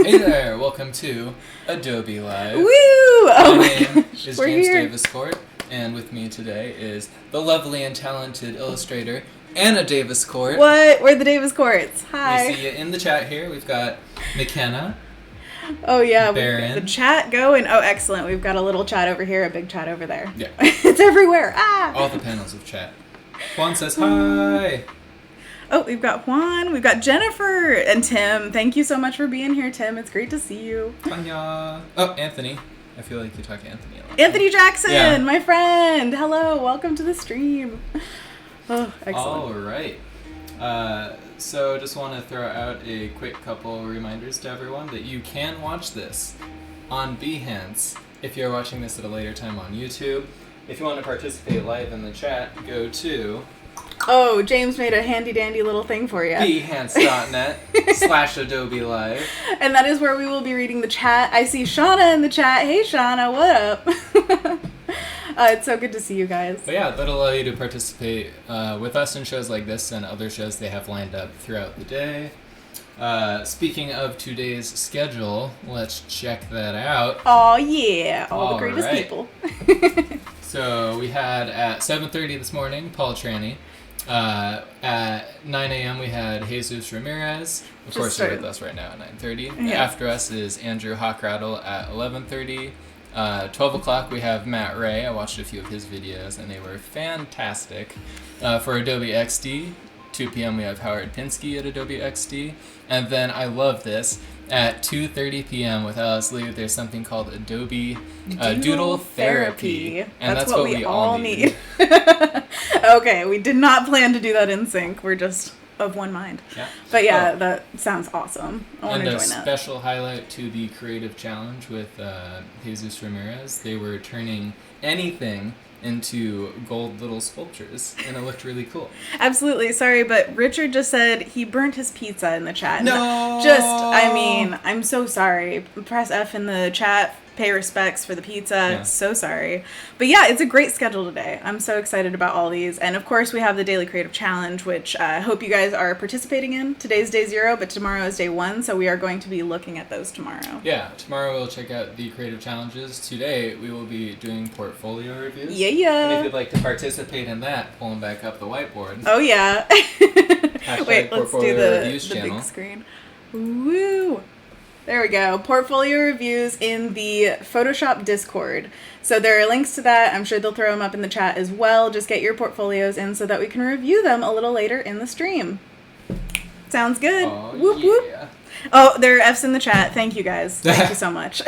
Hey there, welcome to Adobe Live. Woo! Oh my my name gosh, is we're James here. Daviscourt, and with me today is the lovely and talented illustrator, Anna Daviscourt. What? We're the Daviscourts. We Hi. see you in the chat here. We've got McKenna. Oh yeah, we've Baron. got the chat going. Oh, excellent. We've got a little chat over here, a big chat over there. Yeah. It's everywhere. Ah! All the panels of chat. Juan says hi. Oh, we've got Juan. We've got Jennifer and Tim. Thank you so much for being here, Tim. It's great to see you. Tanya. Oh, Anthony. I feel like you talk to Anthony a lot. Anthony Jackson, Yeah. my friend. Hello. Welcome to the stream. Oh, excellent. All right. So just want to throw out a quick couple reminders to everyone that you can watch this on Behance if you're watching this at a later time on YouTube. If you want to participate live in the chat, go to Oh, James made a handy dandy little thing for you. behance.net/Adobe Live. And that is where we will be reading the chat. I see Shauna in the chat. Hey, Shauna, what up? It's so good to see you guys. But yeah, that'll allow you to participate with us in shows like this and other shows they have lined up throughout the day. Speaking of today's schedule, let's check that out. Oh yeah, all the All greatest right. people. So we had at 7:30 this morning, Paul Tranny. At 9 a.m. we had Jesus Ramirez. Of Just course, you're started. with us right now at 9:30. Yes. After us is Andrew Hockrattle at 11:30. 12 o'clock we have Matt Ray. I watched a few of his videos and they were fantastic. For Adobe XD, 2 p.m. we have Howard Pinsky at Adobe XD. And then I love this. At 2:30 p.m. with Alice Liu, there's something called Adobe Doodle Therapy. And that's what we all need. Okay, we did not plan to do that in sync. We're just of one mind. Yeah. But yeah, Oh. that sounds awesome. I want And to a join that. special highlight to the creative challenge with Jesus Ramirez. They were turning anything into gold little sculptures, and it looked really cool. Absolutely. Sorry, but Richard just said he burnt his pizza in the chat. No! I'm so sorry. Press F in the chat. Pay respects for the pizza. Yeah. So sorry. But yeah, it's a great schedule today. I'm so excited about all these. And of course, we have the Daily Creative Challenge, which I hope you guys are participating in. Today's day 0, but tomorrow is day 1. So we are going to be looking at those tomorrow. Yeah, tomorrow we'll check out the creative challenges. Today we will be doing portfolio reviews. And if Yeah. you'd like to participate in that, pulling back up the whiteboard. Oh, yeah. Wait, let's do Portfolio Reviews the channel. big screen. Woo! There we go. Portfolio reviews in the Photoshop Discord. So there are links to that. I'm sure they'll throw them up in the chat as well. Just get your portfolios in so that we can review them a little later in the stream. Sounds good. Oh, Whoop, yeah. whoop. Oh, there are F's in the chat. Thank you guys. Thank you so much.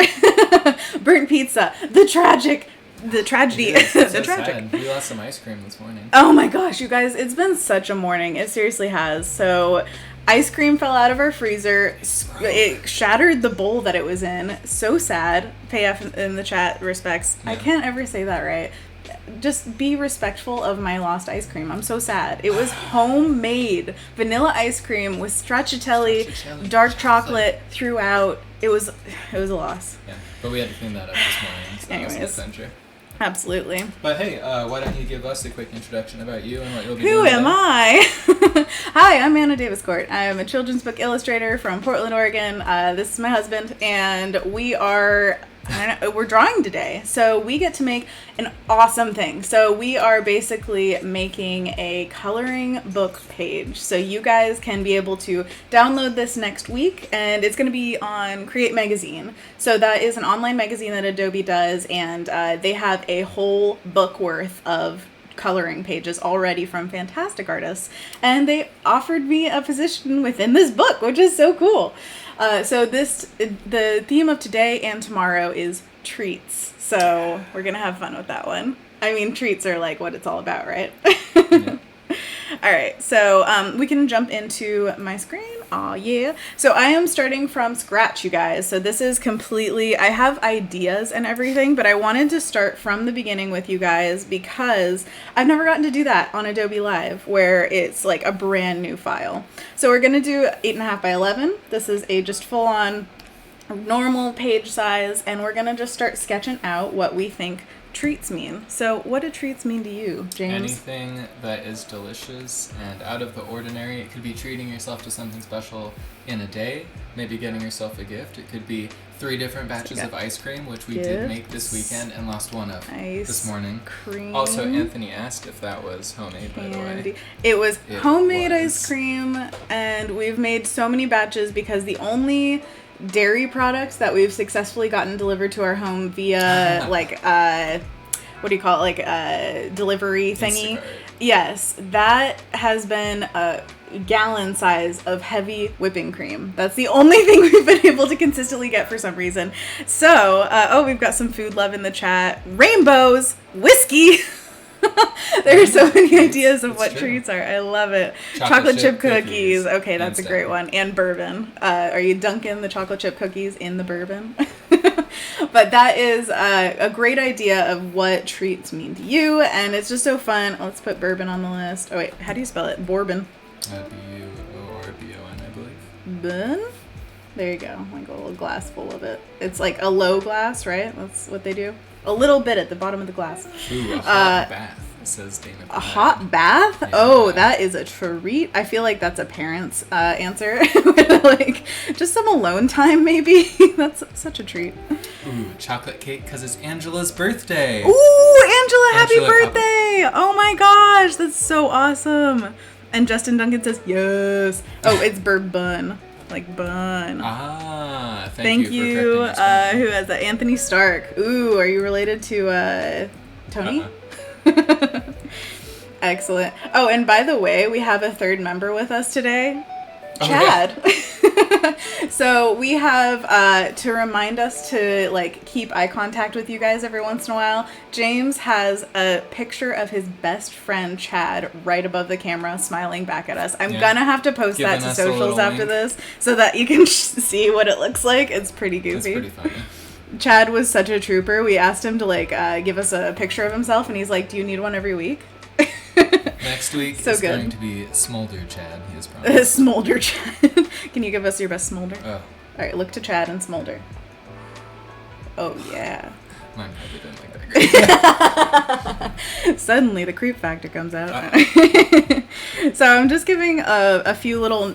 Burnt pizza. The tragedy. It's so The tragic. sad. We lost some ice cream this morning. Oh my gosh, you guys, it's been such a morning. It seriously has. So, ice cream fell out of our freezer. It shattered the bowl that it was in. So sad. Pay F in the chat respects. I Yeah. can't ever say that right. Just be respectful of my lost ice cream. I'm so sad. It was homemade vanilla ice cream with stracciatella, Stracciatella dark chocolate. chocolate throughout. It was a loss. Yeah, but we had to clean that up this morning. So that was an Anyways. adventure. Absolutely. But hey, why don't you give us a quick introduction about you and what you'll be Who doing am today? I? Hi, I'm Anna Daviscourt. I am a children's book illustrator from Portland, Oregon. This is my husband, and we're drawing today. So we get to make an awesome thing. So we are basically making a coloring book page. So you guys can be able to download this next week, and it's going to be on Create Magazine. So that is an online magazine that Adobe does, and they have a whole book worth of coloring pages already from fantastic artists, and they offered me a position within this book, which is so cool. So the theme of today and tomorrow is treats. So we're gonna have fun with that one. I mean, treats are like what it's all about, right? Yeah. All right, so we can jump into my screen. Aw, yeah. So I am starting from scratch, you guys. So this is completely, I have ideas and everything, but I wanted to start from the beginning with you guys because I've never gotten to do that on Adobe Live, where it's like a brand new file. So we're gonna do 8.5 by 11. This is a just full-on normal page size, and we're gonna just start sketching out what we think treats mean. So what do treats mean to you, James? Anything that is delicious and out of the ordinary. It could be treating yourself to something special in a day, maybe getting yourself a gift. It could be 3 different batches of ice cream, which we did make this weekend and lost one of this morning. Cream. Also, Anthony asked if that was homemade, by the way. It was homemade ice cream, and we've made so many batches because the only dairy products that we've successfully gotten delivered to our home via what do you call it, delivery thingy. Instacart. Yes, that has been a gallon size of heavy whipping cream. That's the only thing we've been able to consistently get for some reason. So, we've got some food love in the chat. Rainbows, whiskey. There are so many ideas of what treats are. I love it. Chocolate chip cookies. Okay, that's a great one. And bourbon. Are you dunking the chocolate chip cookies in the bourbon? But that is a great idea of what treats mean to you, and it's just so fun. Let's put bourbon on the list. Oh wait, how do you spell it? Bourbon. B-U-O-R-B-O-N, I believe. Bun? There you go. Like a little glass full of it. It's like a low glass, right? That's what they do. A little bit at the bottom of the glass. Ooh, a hot bath, says Dana. A hot bath? Yeah. Oh, that is a treat. I feel like that's a parent's answer. Like, just some alone time, maybe. That's such a treat. Ooh, chocolate cake because it's Angela's birthday. Ooh, Angela, happy birthday. Oh my gosh, that's so awesome. And Justin Duncan says, yes. Oh, it's bourbon. Like bun. Ah, thank you. Who has that? Anthony Stark. Ooh, are you related to Tony? Excellent. Oh, and by the way, we have a third member with us today. Chad. Yeah. So we have to remind us to keep eye contact with you guys every once in a while. James has a picture of his best friend Chad right above the camera smiling back at us. I'm gonna have to post that to socials after this so that you can see what it looks like. It's pretty goofy. It's pretty funny. Chad was such a trooper. We asked him to give us a picture of himself, and he's like, do you need one every week? Next week is going to be Smolder Chad, he has promised. Smolder Chad. Can you give us your best smolder? Oh. All right, look to Chad and smolder. Oh, yeah. Mine probably didn't like that great. Suddenly, the creep factor comes out. So I'm just giving a few little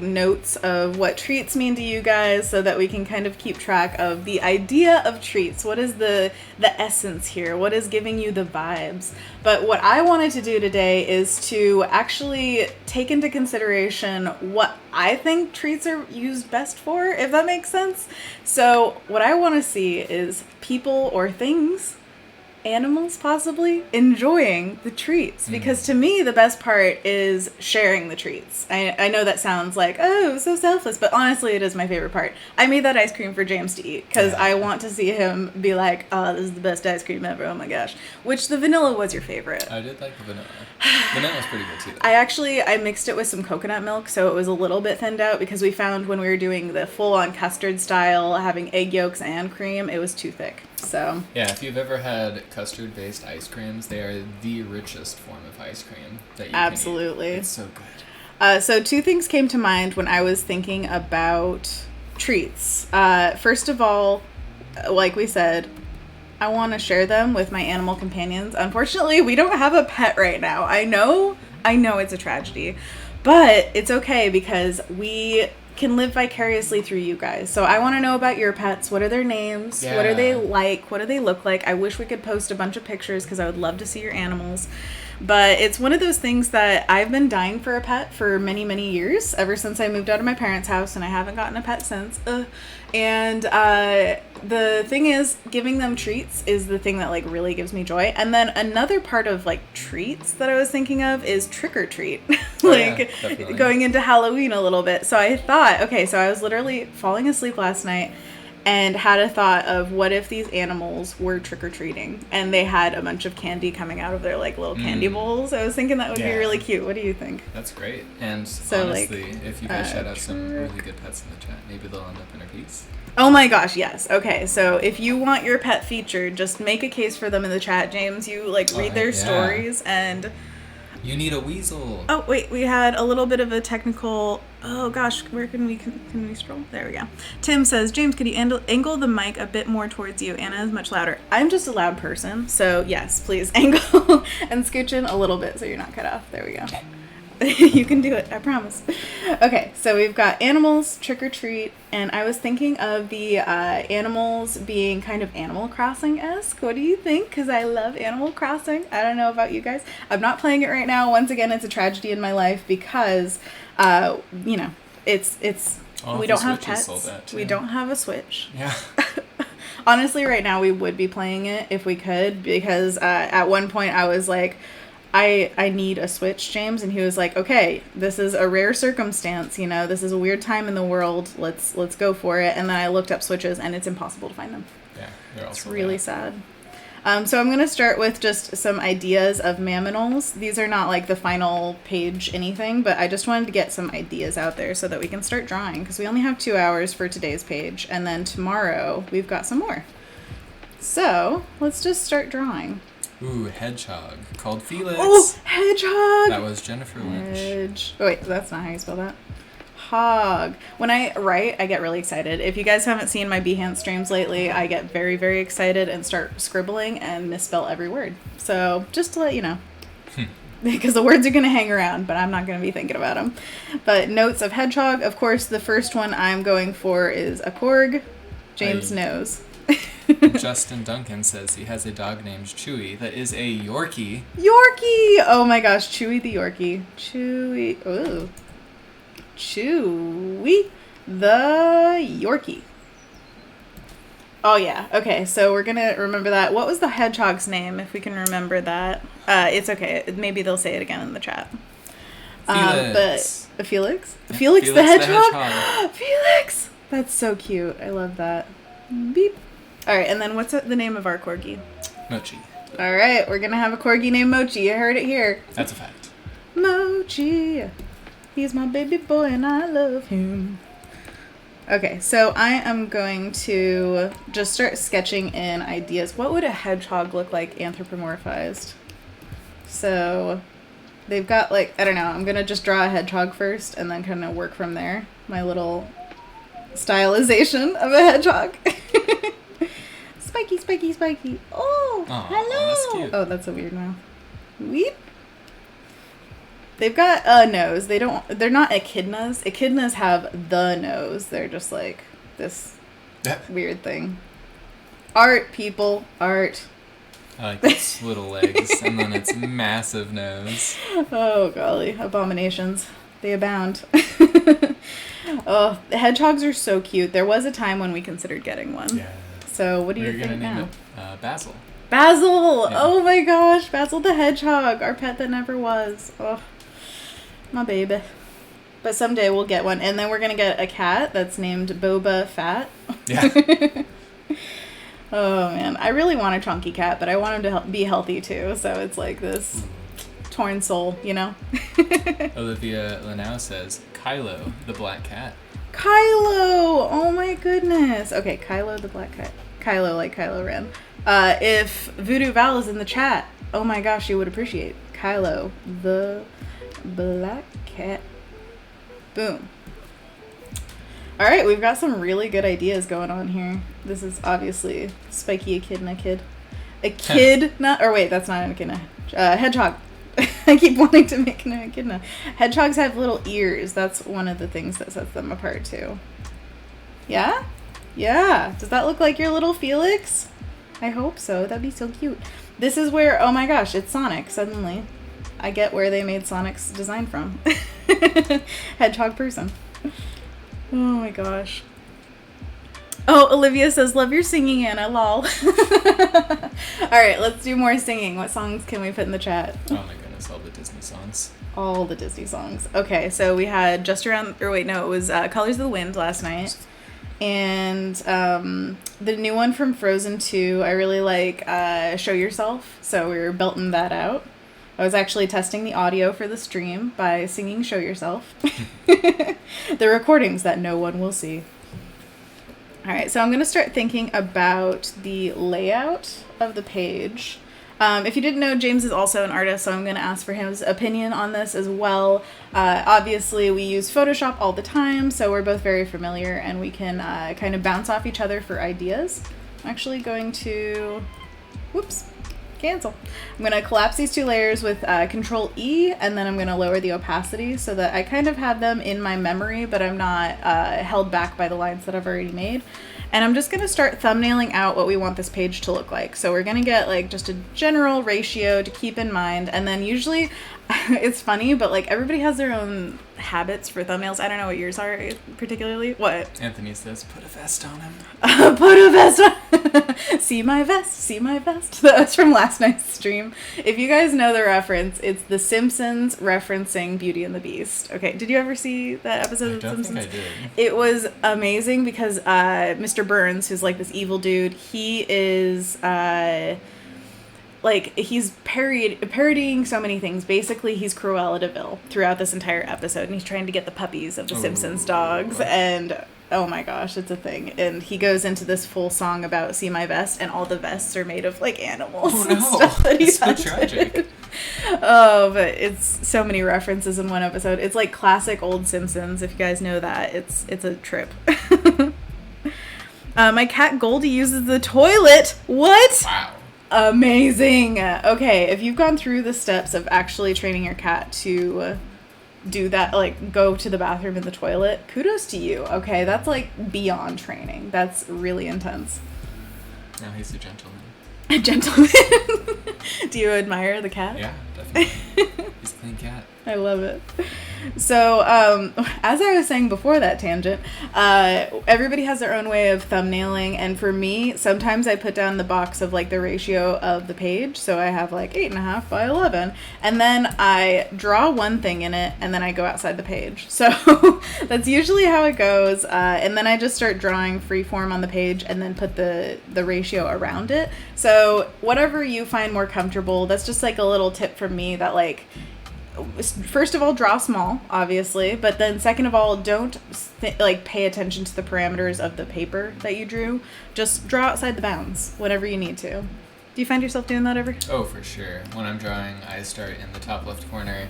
notes of what treats mean to you guys so that we can kind of keep track of the idea of treats. What is the essence here? What is giving you the vibes? But what I wanted to do today is to actually take into consideration what I think treats are used best for, if that makes sense. So what I want to see is people or things, animals possibly, enjoying the treats, because to me the best part is sharing the treats. I know that sounds like, oh, so selfless, but honestly it is my favorite part. I made that ice cream for James to eat because I want to see him be like, oh, this is the best ice cream ever, oh my gosh. Which the vanilla was your favorite. I did like the vanilla. Vanilla was pretty good too, though. I mixed it with some coconut milk, so it was a little bit thinned out because we found when we were doing the full-on custard style, having egg yolks and cream, it was too thick. So yeah, if you've ever had custard-based ice creams, they are the richest form of ice cream that you absolutely can eat. It's so good. So 2 things came to mind when I was thinking about treats. First of all, like we said, I want to share them with my animal companions. Unfortunately, we don't have a pet right now. I know it's a tragedy, but it's okay because we can live vicariously through you guys. So I want to know about your pets. What are their names? Yeah. What are they like? What do they look like? I wish we could post a bunch of pictures because I would love to see your animals. But it's one of those things that I've been dying for a pet for many, many years, ever since I moved out of my parents' house, and I haven't gotten a pet since. And the thing is, giving them treats is the thing that really gives me joy. And then another part of treats that I was thinking of is trick or treat, going into Halloween a little bit. So I thought, okay, so I was literally falling asleep last night and had a thought of what if these animals were trick-or-treating and they had a bunch of candy coming out of their little candy bowls. I was thinking that would be really cute. What do you think? That's great. And so, honestly, if you guys shout out some really good pets in the chat, maybe they'll end up in a piece. Oh my gosh, yes. Okay, so if you want your pet featured, just make a case for them in the chat. James, you read their stories, and You need a weasel. Oh, wait, we had a little bit of a technical... Oh, gosh, where can we scroll? There we go. Tim says, James, could you angle the mic a bit more towards you? Anna is much louder. I'm just a loud person, so yes, please angle and scooch in a little bit so you're not cut off. There we go. You can do it, I promise. Okay, so we've got animals, trick or treat, and I was thinking of the animals being kind of Animal Crossing-esque. What do you think? Because I love Animal Crossing. I don't know about you guys. I'm not playing it right now. Once again, it's a tragedy in my life because, you know, it's we don't have pets. We don't have a Switch. Yeah. Honestly, right now we would be playing it if we could, because at one point I was like, I need a Switch, James, and he was like, okay, this is a rare circumstance, you know, this is a weird time in the world, let's go for it. And then I looked up Switches, and it's impossible to find them. Yeah, they're also it's really sad. So I'm going to start with just some ideas of mammals. These are not like the final page anything, but I just wanted to get some ideas out there so that we can start drawing, because we only have 2 hours for today's page, and then tomorrow we've got some more. So let's just start drawing. Ooh, hedgehog. Called Felix. Oh, hedgehog! That was Jennifer Lynch. Oh, wait, that's not how you spell that. Hog. When I write, I get really excited. If you guys haven't seen my Behance streams lately, I get very, very excited and start scribbling and misspell every word. So, just to let you know. Because the words are going to hang around, but I'm not going to be thinking about them. But notes of hedgehog. Of course, the first one I'm going for is a korg. James knows. Justin Duncan says he has a dog named Chewy that is a Yorkie. Yorkie! Oh my gosh, Chewy the Yorkie. Chewy. Ooh. Chewy the Yorkie. Oh yeah. Okay, so we're gonna remember that. What was the hedgehog's name, if we can remember that? It's okay. Maybe they'll say it again in the chat. Felix. But Felix? Yep, Felix the hedgehog? hedgehog. Felix! That's so cute. I love that. Beep. All right, and then what's the name of our corgi? Mochi. All right, we're going to have a corgi named Mochi. You heard it here. That's a fact. Mochi. He's my baby boy and I love him. Okay, so I am going to just start sketching in ideas. What would a hedgehog look like anthropomorphized? So they've got like, I don't know, I'm going to just draw a hedgehog first and then kind of work from there. My little stylization of a hedgehog. Spiky, spiky, spiky. Oh, aww, hello. That's cute. Oh, that's a weird mouth. Weep. They've got a nose. They're not echidnas. Echidnas have the nose. They're just like this weird thing. Art, people. Art. I like its little legs and then its massive nose. Oh, golly. Abominations. They abound. Oh, the hedgehogs are so cute. There was a time when we considered getting one. Yeah. So what do you think We're gonna now? name it Basil. Basil! Yeah. Oh my gosh, Basil the hedgehog, our pet that never was. Oh, my baby. But someday we'll get one, and then we're gonna get a cat that's named Boba Fat. Yeah. Oh man, I really want a chunky cat, but I want him to be healthy too. So it's like this torn soul, you know. Olivia Lanau says Kylo, the black cat. Kylo! Oh my goodness. Okay, Kylo the black cat. Kylo like Kylo Ren. If Voodoo Val is in the chat, oh my gosh, you would appreciate Kylo the black cat. Boom. Alright, we've got some really good ideas going on here. This is obviously Spiky Echidna kid. Echidna, or wait, that's not an echidna. Hedgehog. I keep wanting to make an echidna. Hedgehogs have little ears. That's one of the things that sets them apart too. Yeah? Yeah. Does that look like your little Felix? I hope so. That'd be so cute. This is where, oh my gosh, it's Sonic suddenly. I get where they made Sonic's design from. Hedgehog person. Oh my gosh. Oh, Olivia says, love your singing, Anna, lol. Alright, let's do more singing. What songs can we put in the chat? Oh my goodness, all the Disney songs. All the Disney songs. Okay, so we had Just Around, or wait, no, it was Colors of the Wind last night. And the new one from Frozen 2, I really like Show Yourself, so we were belting that out. I was actually testing the audio for the stream by singing Show Yourself. The recordings that no one will see. Alright, so I'm going to start thinking about the layout of the page. If you didn't know, James is also an artist, so I'm going to ask for his opinion on this as well. Obviously, we use Photoshop all the time, so we're both very familiar, and we can kind of bounce off each other for ideas. I'm actually going to... Whoops. Cancel. I'm going to collapse these two layers with Control E, and then I'm going to lower the opacity so that I kind of have them in my memory, but I'm not held back by the lines that I've already made. And I'm just going to start thumbnailing out what we want this page to look like. So we're going to get like just a general ratio to keep in mind. And then usually, it's funny, but like everybody has their own habits for thumbnails. I don't know what yours are particularly. What? Anthony says, put a vest on him. Put a vest on. See my vest, see my vest. That's from last night's stream. If you guys know the reference, it's The Simpsons referencing Beauty and the Beast. Okay, did you ever see that episode of The Simpsons? I don't think I did. It was amazing because Mr. Burns, who's like this evil dude, he is like he's parodying so many things. Basically, he's Cruella de Vil throughout this entire episode, and he's trying to get the puppies of the Simpsons dogs, and oh my gosh, it's a thing. And he goes into this full song about See My Vest, and all the vests are made of like animals. Oh and stuff that it's so tragic. Oh, but it's so many references in one episode. It's like classic old Simpsons. If you guys know that, it's a trip. My cat Goldie uses the toilet. What? Wow. Amazing. Okay, if you've gone through the steps of actually training your cat to do that, like go to the bathroom in the toilet, kudos to you. Okay, that's like beyond training. That's really intense. No, he's a gentleman. A gentleman. Do you admire the cat? Yeah, definitely. He's a clean cat. I love it. So, as I was saying before that tangent, everybody has their own way of thumbnailing, and for me, sometimes I put down the box of like the ratio of the page, so I have like 8.5 by 11, and then I draw one thing in it, and then I go outside the page. So that's usually how it goes, and then I just start drawing freeform on the page, and then put the ratio around it. So whatever you find more comfortable, that's just like a little tip from me that like, first of all, draw small, obviously, but then second of all, don't pay attention to the parameters of the paper that you drew. Just draw outside the bounds whenever you need to. Do you find yourself doing that ever? Oh, for sure. When I'm drawing, I start in the top left corner,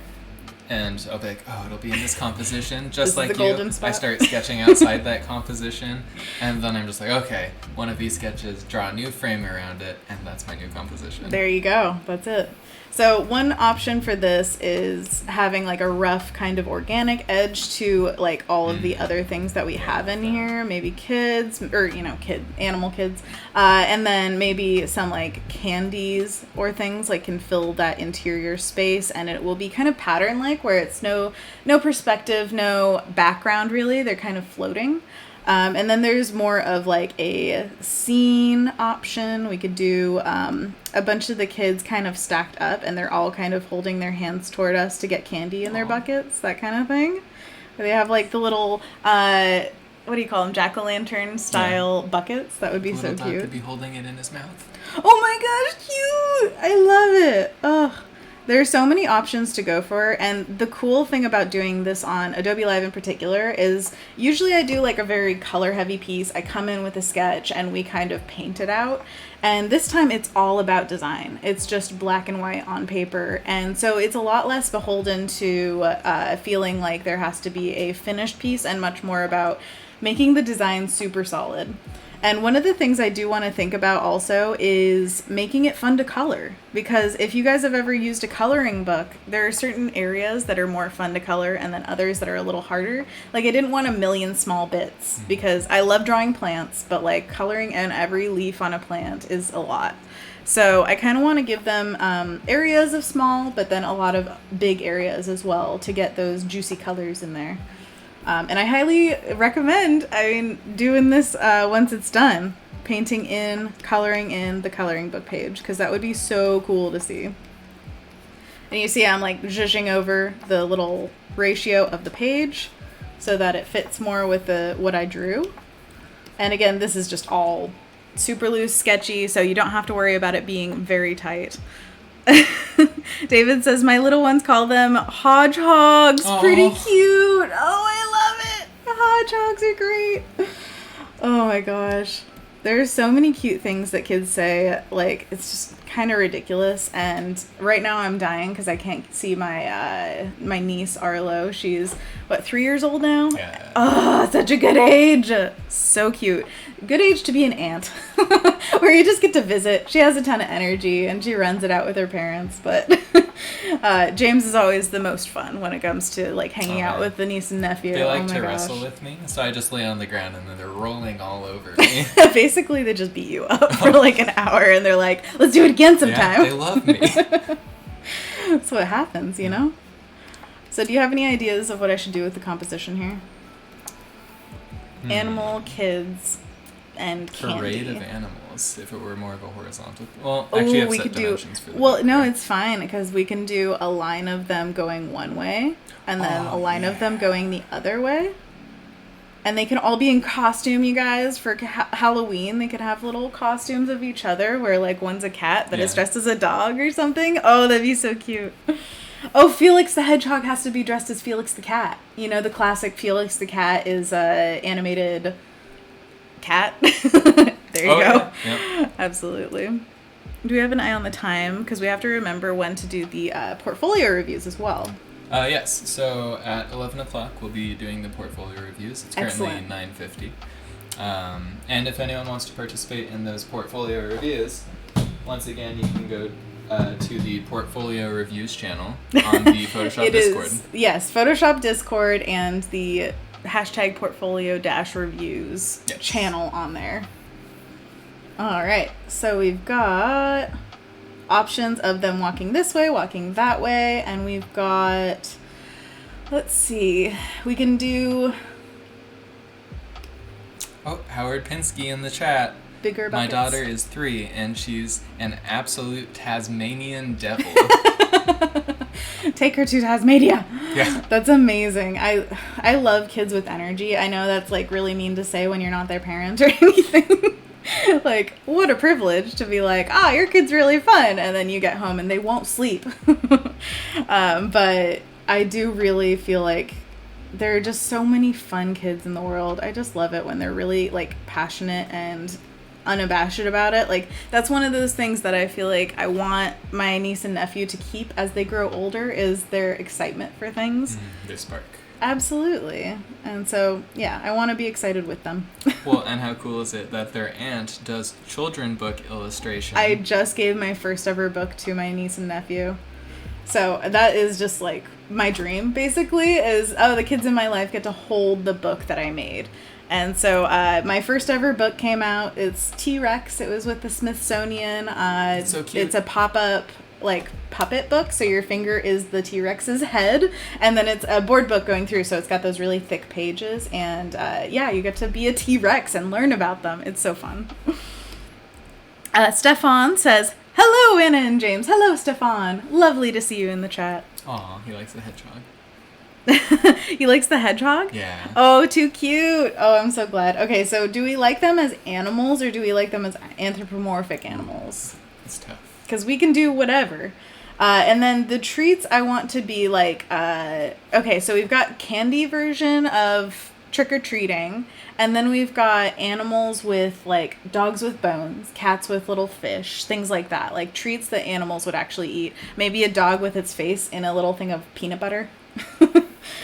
and I'll be like, oh, it'll be in this composition, just like the you. golden spot. I start sketching outside that composition, and then I'm just like, okay, one of these sketches, draw a new frame around it, and that's my new composition. There you go. That's it. So one option for this is having like a rough kind of organic edge to like all of the other things that we have in here, maybe kids or animal kids, and then maybe some like candies or things like can fill that interior space, and it will be kind of pattern like where it's no perspective, no background really, they're kind of floating. And then there's more of like a scene option. We could do a bunch of the kids kind of stacked up, and they're all kind of holding their hands toward us to get candy in their buckets, that kind of thing. They have like the little, what do you call them, jack-o'-lantern style buckets. That would be so cute. Could be holding it in his mouth. Oh my gosh, cute! I love it. Ugh. There are so many options to go for, and the cool thing about doing this on Adobe Live in particular is usually I do like a very color-heavy piece. I come in with a sketch and we kind of paint it out, and this time it's all about design. It's just black and white on paper, and so it's a lot less beholden to feeling like there has to be a finished piece and much more about making the design super solid. And one of the things I do want to think about also is making it fun to color, because if you guys have ever used a coloring book, there are certain areas that are more fun to color and then others that are a little harder. Like I didn't want a million small bits because I love drawing plants, but like coloring in every leaf on a plant is a lot. So I kind of want to give them areas of small, but then a lot of big areas as well to get those juicy colors in there. And I highly recommend, doing this once it's done, painting in, coloring in the coloring book page, because that would be so cool to see. And you see I'm like zhuzhing over the little ratio of the page so that it fits more with what I drew. And again, this is just all super loose, sketchy, so you don't have to worry about it being very tight. David says my little ones call them hodgehogs. Aww. Pretty cute. Oh, I love it. The hodgehogs are great. Oh my gosh. There's so many cute things that kids say. Like, it's just kind of ridiculous. And right now I'm dying because I can't see my my niece Arlo. She's 3 years old now. Yeah. Oh, such a good age. So cute. Good age to be an aunt, where you just get to visit. She has a ton of energy and she runs it out with her parents. But James is always the most fun when it comes to like hanging out with the niece and nephew. They like to wrestle with me, so I just lay on the ground and then they're rolling all over me. Basically, they just beat you up for like an hour and they're like, let's do it again sometime. Yeah, they love me. That's what happens, you know? So do you have any ideas of what I should do with the composition here? Animal, kids, and candy. Parade of animals, if it were more of a horizontal. Well, actually, I have set dimensions for the no, it's fine, because we can do a line of them going one way, and then a line of them going the other way. And they can all be in costume, you guys, for Halloween. They could have little costumes of each other, where, like, one's a cat that is dressed as a dog or something. Oh, that'd be so cute. Oh, Felix the Hedgehog has to be dressed as Felix the Cat. You know, the classic Felix the Cat is animated cat. There you go. Yeah. Yep. Absolutely. Do we have an eye on the time? Because we have to remember when to do the portfolio reviews as well. Yes. So at 11 o'clock, we'll be doing the portfolio reviews. It's currently 9:50. And if anyone wants to participate in those portfolio reviews, once again, you can go to the portfolio reviews channel on the Photoshop Discord. Yes, Photoshop Discord and the hashtag portfolio-reviews channel on there. All right, so we've got options of them walking this way, walking that way, and we've got, let's see, we can do... Oh, Howard Pinsky in the chat. Bigger buckets. My daughter is 3, and she's an absolute Tasmanian devil. Take her to Tasmania. Yeah. That's amazing. I love kids with energy. I know that's like really mean to say when you're not their parent or anything. Like, what a privilege to be like, your kid's really fun. And then you get home and they won't sleep. But I do really feel like there are just so many fun kids in the world. I just love it when they're really like passionate and unabashed about it. Like, that's one of those things that I feel like I want my niece and nephew to keep as they grow older, is their excitement for things. They spark. Absolutely. And so, yeah, I want to be excited with them. Well, and how cool is it that their aunt does children book illustration? I just gave my first ever book to my niece and nephew. So that is just like my dream, basically, is, the kids in my life get to hold the book that I made. And so my first ever book came out. It's T-Rex. It was with the Smithsonian. It's so cute. It's a pop-up like puppet book, so your finger is the T-Rex's head, and then it's a board book going through, so it's got those really thick pages, and you get to be a T-Rex and learn about them. It's so fun. Stefan says, hello, Anna and James. Hello, Stefan. Lovely to see you in the chat. Aw, he likes the hedgehog. He likes the hedgehog? Yeah. Oh, too cute. Oh, I'm so glad. Okay, so do we like them as animals, or do we like them as anthropomorphic animals? It's tough. Because we can do whatever. And then the treats I want to be like, okay, so we've got candy version of trick-or-treating, and then we've got animals with like dogs with bones, cats with little fish, things like that. Like treats that animals would actually eat. Maybe a dog with its face in a little thing of peanut butter.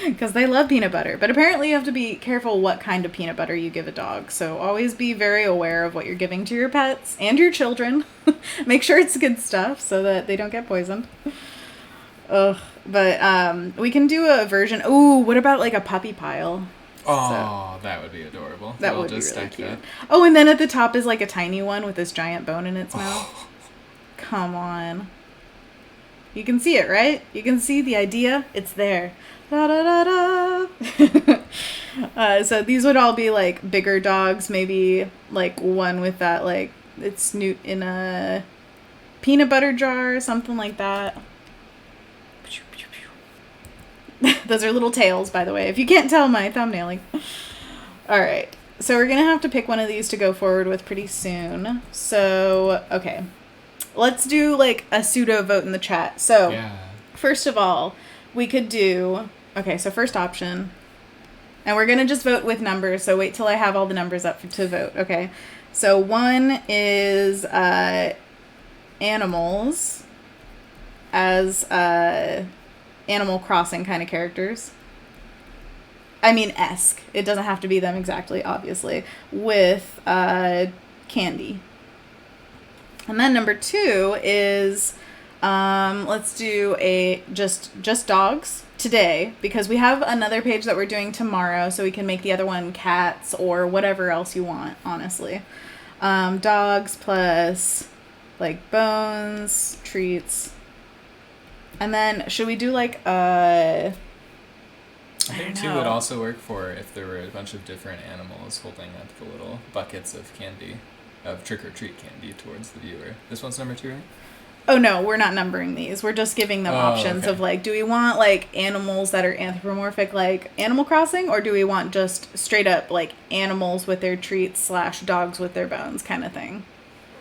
Because they love peanut butter. But apparently you have to be careful what kind of peanut butter you give a dog. So always be very aware of what you're giving to your pets and your children. Make sure it's good stuff so that they don't get poisoned. Ugh. But we can do a version. Ooh, what about like a puppy pile? Oh, that would be adorable. That would be really cute. Oh, and then at the top is like a tiny one with this giant bone in its mouth. Come on. You can see it, right? You can see the idea. It's there. Da, da, da, da. So these would all be like bigger dogs, maybe like one with that like its snoot in a peanut butter jar, something like that. Those are little tails, by the way, if you can't tell my thumbnailing. All right, so we're gonna have to pick one of these to go forward with pretty soon. So okay, let's do like a pseudo vote in the chat. So first of all, we could do, okay, so first option, and we're going to just vote with numbers, so wait till I have all the numbers up to vote, okay? So 1 is animals as Animal Crossing kind of characters. I mean, esque. It doesn't have to be them exactly, obviously. With candy. And then number 2 is let's do a just dogs today, because we have another page that we're doing tomorrow, so we can make the other one cats or whatever else you want, honestly. Dogs plus like bones, treats. And then should we do like I think 2 would also work for if there were a bunch of different animals holding up the little buckets of candy, of trick-or-treat candy towards the viewer. This one's number 2, right? Oh, no, we're not numbering these. We're just giving them options of, like, do we want, like, animals that are anthropomorphic, like Animal Crossing, or do we want just straight up, like, animals with their treats / dogs with their bones kind of thing?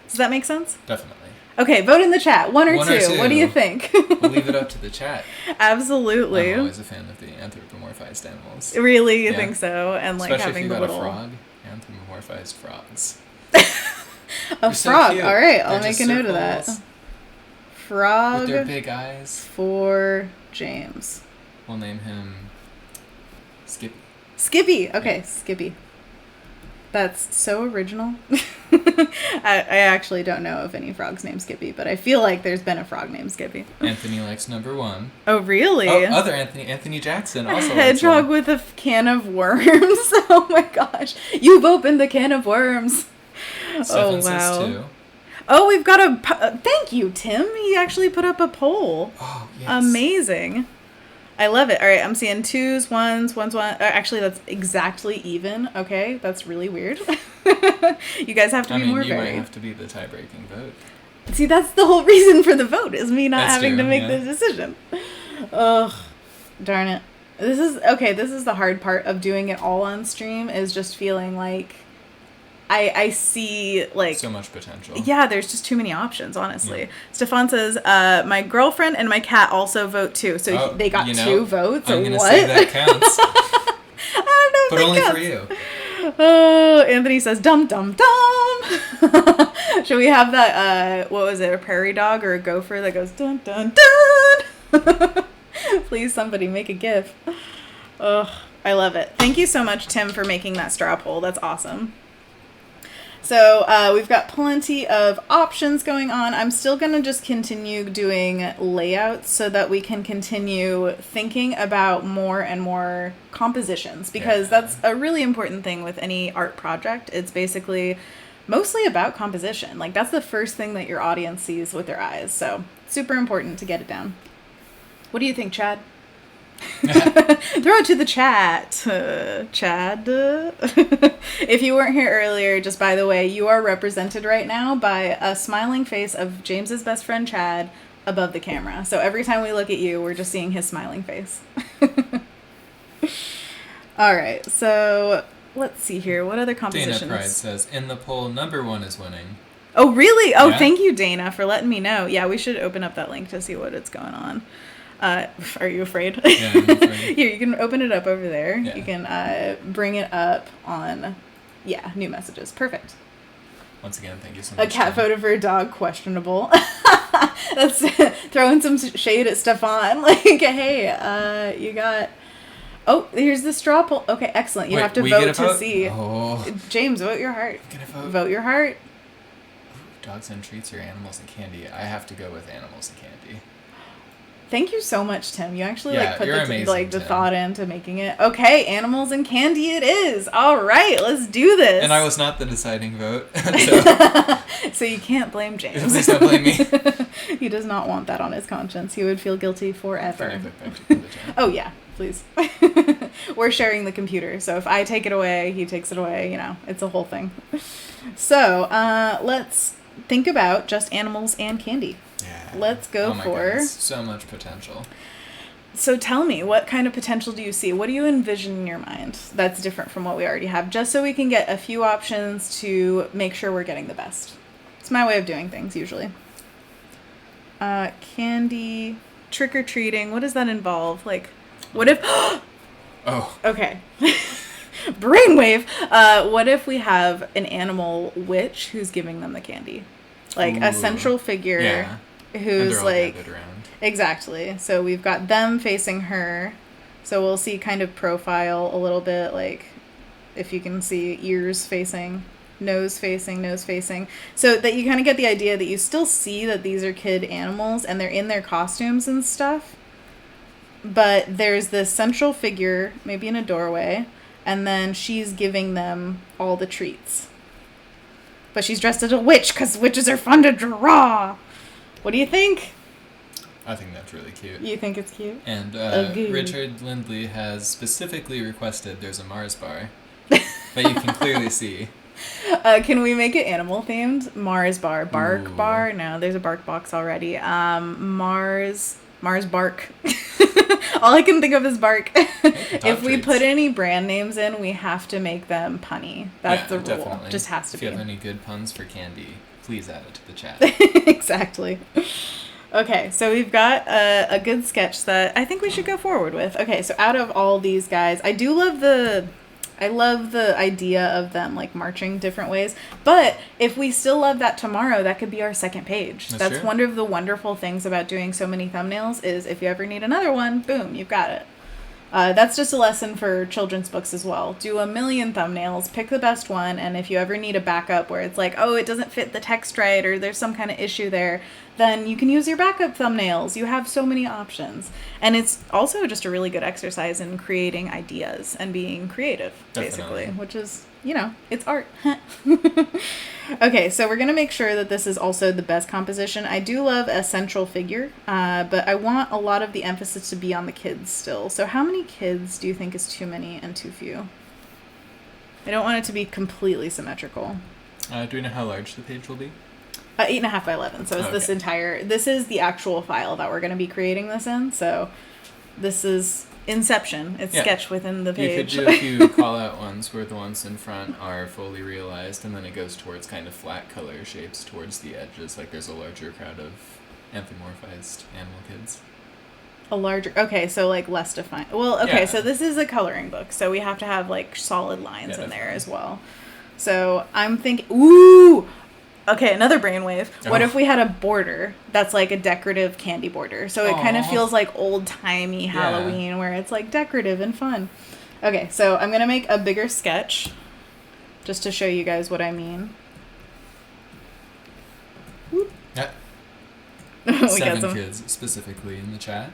Does that make sense? Definitely. Okay, vote in the chat. One or two. What do you think? We'll leave it up to the chat. Absolutely. I'm always a fan of the anthropomorphized animals. Really? You think so? And, like, especially having if you the got little... a frog. Anthropomorphized frogs. A frog. So all right, They're I'll make a note of that. Frog. With their big eyes. For James. We'll name him Skippy. Skippy. Okay, Skippy. That's so original. I actually don't know of any frogs named Skippy, but I feel like there's been a frog named Skippy. Anthony likes number 1. Oh, really? Oh, other Anthony Jackson also. A hedgehog with a can of worms. Oh my gosh. You've opened the can of worms. Stefan oh, wow. says 2. Oh, we've got a... Thank you, Tim. He actually put up a poll. Oh, yes. Amazing. I love it. All right, I'm seeing 2s, 1s, 1s, 1. Actually, that's exactly even. Okay, that's really weird. You guys have to be more you varied. might have to be the tie-breaking vote. See, that's the whole reason for the vote, is me not That's having true, to make the decision. Ugh, darn it. This is the hard part of doing it all on stream, is just feeling like I see, like... So much potential. Yeah, there's just too many options, honestly. Yeah. Stefan says, my girlfriend and my cat also vote too. So they got 2 votes, I'm or what? Say that counts. I don't know if but that only counts. For you. Oh, Anthony says, dum, dum, dum. Should we have that, what was it, a prairie dog or a gopher that goes, dun, dun, dun? Please, somebody make a GIF. Ugh, I love it. Thank you so much, Tim, for making that straw poll. That's awesome. So we've got plenty of options going on. I'm still going to just continue doing layouts so that we can continue thinking about more and more compositions, because that's a really important thing with any art project. It's basically mostly about composition. Like, that's the first thing that your audience sees with their eyes. So super important to get it down. What do you think, Chad? Throw it to the chat. Chad. If you weren't here earlier, just by the way, you are represented right now by a smiling face of James's best friend Chad above the camera. So every time we look at you, we're just seeing his smiling face. All right, so let's see here. What other compositions? Dana Pride says, in the poll, number 1 is winning. Oh, really? Oh, Thank you, Dana, for letting me know. Yeah, we should open up that link to see what it's going on. Are you afraid? Yeah, I'm afraid. Here, you can open it up over there. Yeah. You can bring it up on, new messages. Perfect. Once again, thank you so much. A cat photo for a dog, questionable. That's throwing some shade at Stefan. Like, hey, you got... Oh, here's the straw poll. Okay, excellent. You have to vote to see. Oh. James, vote your heart. Can I vote? Vote your heart. Dogs and treats or animals and candy? I have to go with animals and candy. Thank you so much, Tim. You actually put the thought into making it. Okay, animals and candy it is. All right, let's do this. And I was not the deciding vote. So you can't blame James. Please don't blame me. He does not want that on his conscience. He would feel guilty forever. Back Oh yeah, please. We're sharing the computer, so if I take it away, he takes it away. It's a whole thing. So let's think about just animals and candy. Yeah. Let's go for... Goodness. So much potential. So tell me, what kind of potential do you see? What do you envision in your mind that's different from what we already have? Just so we can get a few options to make sure we're getting the best. It's my way of doing things, usually. Candy, trick-or-treating, what does that involve? Like, what if... Oh. Okay. Brainwave. What if we have an animal witch who's giving them the candy? like Ooh. a central figure Yeah. And who's they're all like gathered around. exactly. So we've got them facing her. So we'll see kind of profile a little bit, like if you can see ears facing, nose facing, so that you kind of get the idea that you still see that these are kid animals and they're in their costumes and stuff. But there's this central figure, maybe in a doorway, and then she's giving them all the treats. But she's dressed as a witch because witches are fun to draw. What do you think? I think that's really cute. You think it's cute? And Richard Lindley has specifically requested there's a Mars bar that you can clearly see. Can we make it animal themed? Mars bar. Bark Ooh. bar? No, there's a bark box already. Mars bark. All I can think of is bark. If we put any brand names in, we have to make them punny. That's the rule. Definitely. Just has to if be. If you have any good puns for candy, please add it to the chat. Exactly. Okay, so we've got a good sketch that I think we should go forward with. Okay, so out of all these guys, I love the idea of them like marching different ways. But if we still love that tomorrow, that could be our second page. That's true. one of the wonderful things about doing so many thumbnails is if you ever need another one, boom, you've got it. That's just a lesson for children's books as well. Do a million thumbnails, pick the best one, and if you ever need a backup where it's like, oh, it doesn't fit the text right or there's some kind of issue there, then you can use your backup thumbnails. You have so many options. And it's also just a really good exercise in creating ideas and being creative, basically, which is, it's art. Okay, so we're going to make sure that this is also the best composition. I do love a central figure, but I want a lot of the emphasis to be on the kids still. So how many kids do you think is too many and too few? I don't want it to be completely symmetrical. Do we know how large the page will be? 8.5 by 11. So it's this is the actual file that we're going to be creating this in. So this is Inception. It's sketched within the page. You could do a few call-out ones where the ones in front are fully realized, and then it goes towards kind of flat color shapes towards the edges, like there's a larger crowd of anthropomorphized animal kids. Okay, so like less defined. Well, okay, so this is a coloring book, so we have to have like solid lines in there as well. So I'm thinking, ooh! Okay, another brainwave. What if we had a border that's like a decorative candy border? So it kind of feels like old-timey Halloween where it's like decorative and fun. Okay, so I'm going to make a bigger sketch just to show you guys what I mean. Yeah. 7 kids specifically in the chat.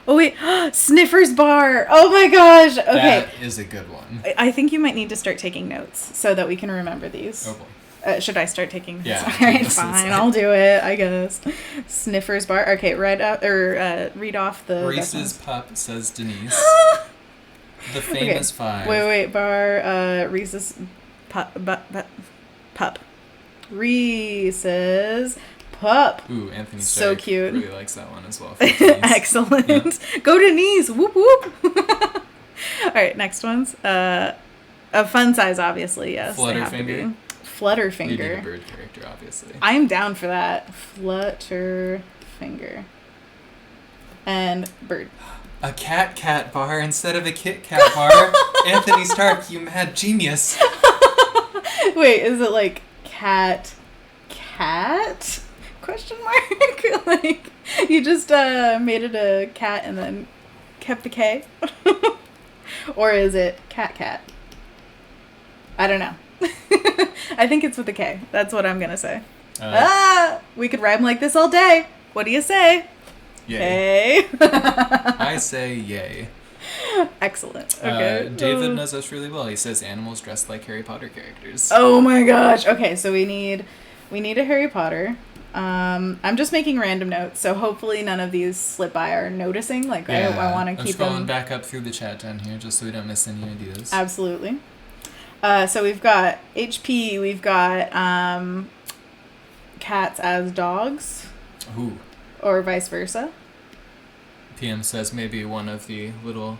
Oh, wait. Sniffers bar. Oh, my gosh. Okay. That is a good one. I think you might need to start taking notes so that we can remember these. Oh, boy. Should I start taking notes? Yeah. All right, fine. I'll do it, I guess. Sniffers bar. Okay, read off the... Reese's Pup, says Denise. The famous 5. Wait. Bar, Reese's pup. Reese's Pup. Ooh, Anthony So Stark cute. really likes that one as well. Excellent. Yeah. Go Denise. Whoop, whoop. All right, next one's. A fun size, obviously, yes. Flutterfinger. Flutterfinger. You need a bird character, obviously. I'm down for that. Flutterfinger. And bird. A cat bar instead of a Kit Kat bar. Anthony Stark, you mad genius. Wait, is it like cat? Question mark? Like, you just made it a cat and then kept the K? Or is it cat? I don't know. I think it's with a K. That's what I'm gonna say. We could rhyme like this all day. What do you say? Yay. Hey. I say yay. Excellent. Okay. David knows us really well. He says animals dressed like Harry Potter characters. Oh my gosh. Okay, so we need a Harry Potter. I'm just making random notes, so hopefully none of these slip by or noticing. Like I want to keep them. I'm scrolling back up through the chat down here just so we don't miss any ideas. Absolutely. So we've got HP, we've got cats as dogs. Ooh. Or vice versa. PM says maybe one of the little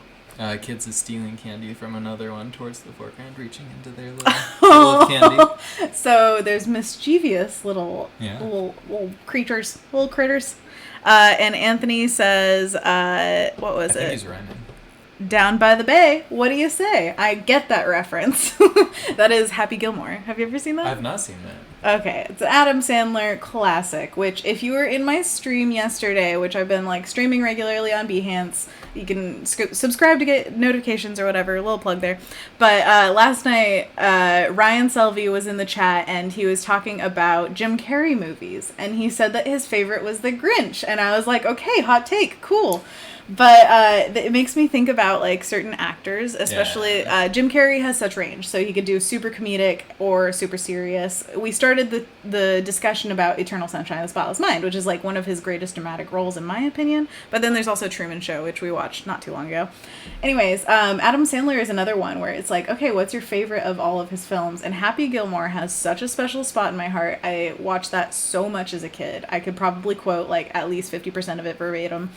kids is stealing candy from another one towards the foreground, reaching into their little candy. So there's mischievous little critters. And Anthony says, what was it? I think he's rhyming. Down by the Bay. What do you say? I get that reference. That is Happy Gilmore. Have you ever seen that? I've not seen that. Okay, it's an Adam Sandler classic, which if you were in my stream yesterday, which I've been like streaming regularly on Behance, you can subscribe to get notifications or whatever, a little plug there. But last night, Ryan Selvey was in the chat and he was talking about Jim Carrey movies, and he said that his favorite was The Grinch, and I was like, okay, hot take, cool. But it makes me think about like certain actors, especially Jim Carrey has such range, so he could do super comedic or super serious. We started the discussion about Eternal Sunshine of the Spotless Mind, which is like one of his greatest dramatic roles in my opinion. But then there's also Truman Show, which we watched not too long ago. Anyways, Adam Sandler is another one where it's like, okay, what's your favorite of all of his films? And Happy Gilmore has such a special spot in my heart. I watched that so much as a kid. I could probably quote like at least 50% of it verbatim.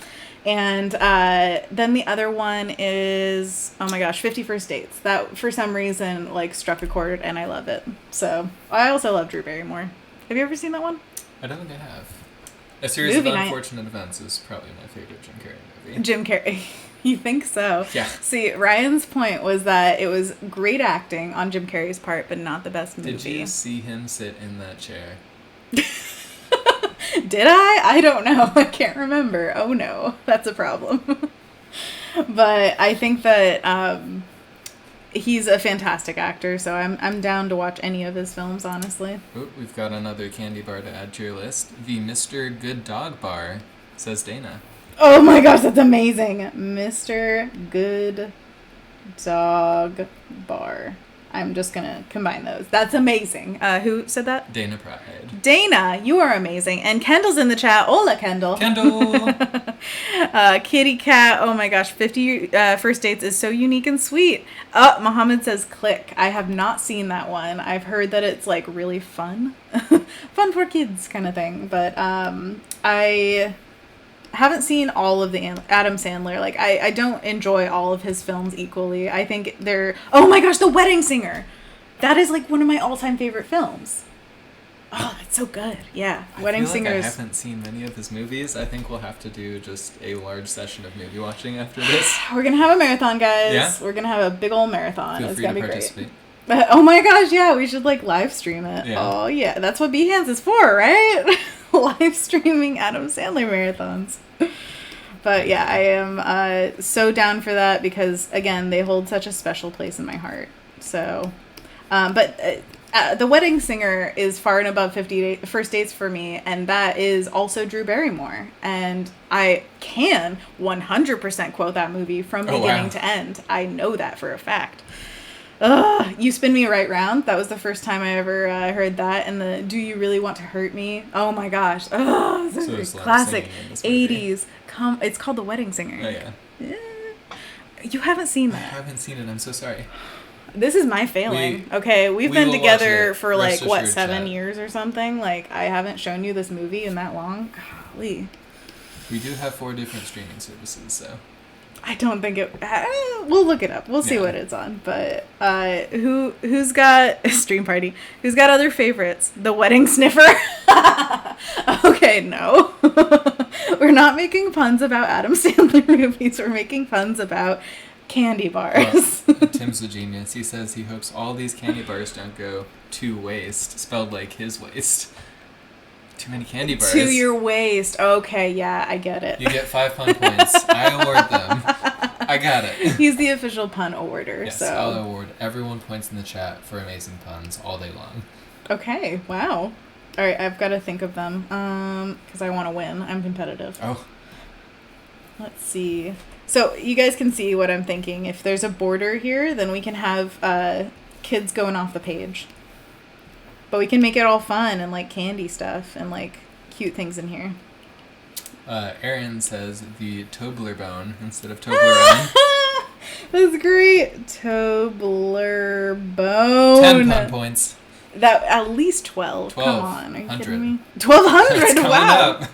And then the other one is, oh my gosh, 50 First Dates. That, for some reason, like, struck a chord, and I love it. So, I also love Drew Barrymore. Have you ever seen that one? I don't think I have. A Series of Unfortunate Events is probably my favorite Jim Carrey movie. Jim Carrey. You think so? Yeah. See, Ryan's point was that it was great acting on Jim Carrey's part, but not the best movie. Did you see him sit in that chair? Did I? I don't know. I can't remember. Oh no, that's a problem. But I think that he's a fantastic actor, so I'm down to watch any of his films, honestly. Oh, we've got another candy bar to add to your list. The Mr. Good Dog Bar, says Dana. Oh my gosh, that's amazing. Mr. Good Dog Bar. I'm just going to combine those. That's amazing. Who said that? Dana Pride. Dana, you are amazing. And Kendall's in the chat. Hola, Kendall. Kendall. Kitty Cat. Oh my gosh. 50 First Dates is so unique and sweet. Muhammad says Click. I have not seen that one. I've heard that it's like really fun. Fun for kids kind of thing. But I haven't seen all of the Adam Sandler. Like, I don't enjoy all of his films equally. I think they're... Oh my gosh, The Wedding Singer! That is, like, one of my all-time favorite films. Oh, that's so good. Yeah, Wedding Singer is... I haven't seen many of his movies. I think we'll have to do just a large session of movie watching after this. We're gonna have a marathon, guys. Yeah? We're gonna have a big old marathon. Feel it's free gonna to be participate. Great. Oh my gosh, yeah, we should, like, live stream it. Yeah. Oh, yeah, that's what Behance is for, right? Live streaming Adam Sandler marathons. But yeah, I am so down for that because, again, they hold such a special place in my heart. So, but The Wedding Singer is far and above 50 First Dates for me, and that is also Drew Barrymore. And I can 100% quote that movie from beginning to end. I know that for a fact. You Spin Me Right Round. That was the first time I ever heard that. And the Do You Really Want to Hurt Me? Oh my gosh. This is a classic 80s. It's called The Wedding Singer. Oh yeah. You haven't seen that. I haven't seen it. I'm so sorry. This is my failing. We've been together for like, what, 7 years or something? Like, I haven't shown you this movie in that long. Golly. We do have 4 different streaming services, so... I don't think it... we'll look it up. We'll see what it's on. But who's got... Stream Party. Who's got other favorites? The Wedding Sniffer? Okay, no. We're not making puns about Adam Sandler movies. We're making puns about candy bars. Well, Tim's a genius. He says he hopes all these candy bars don't go to waste, spelled like his waist. Too many candy bars. To your waist. Okay, yeah, I get it. You get 5 pun points. I award them. I got it. He's the official pun awarder. Yes, so. I'll award everyone points in the chat for amazing puns all day long. Okay, wow. All right, I've got to think of them because I want to win. I'm competitive. Oh. Let's see. So you guys can see what I'm thinking. If there's a border here, then we can have kids going off the page. But we can make it all fun and, like, candy stuff and, like, cute things in here. Aaron says the Toblerone instead of Toblerone. That's great. Toblerone. 10 pun points. That at least 12. 12. Come on. Are you kidding me? 1,200. 1,200. Wow.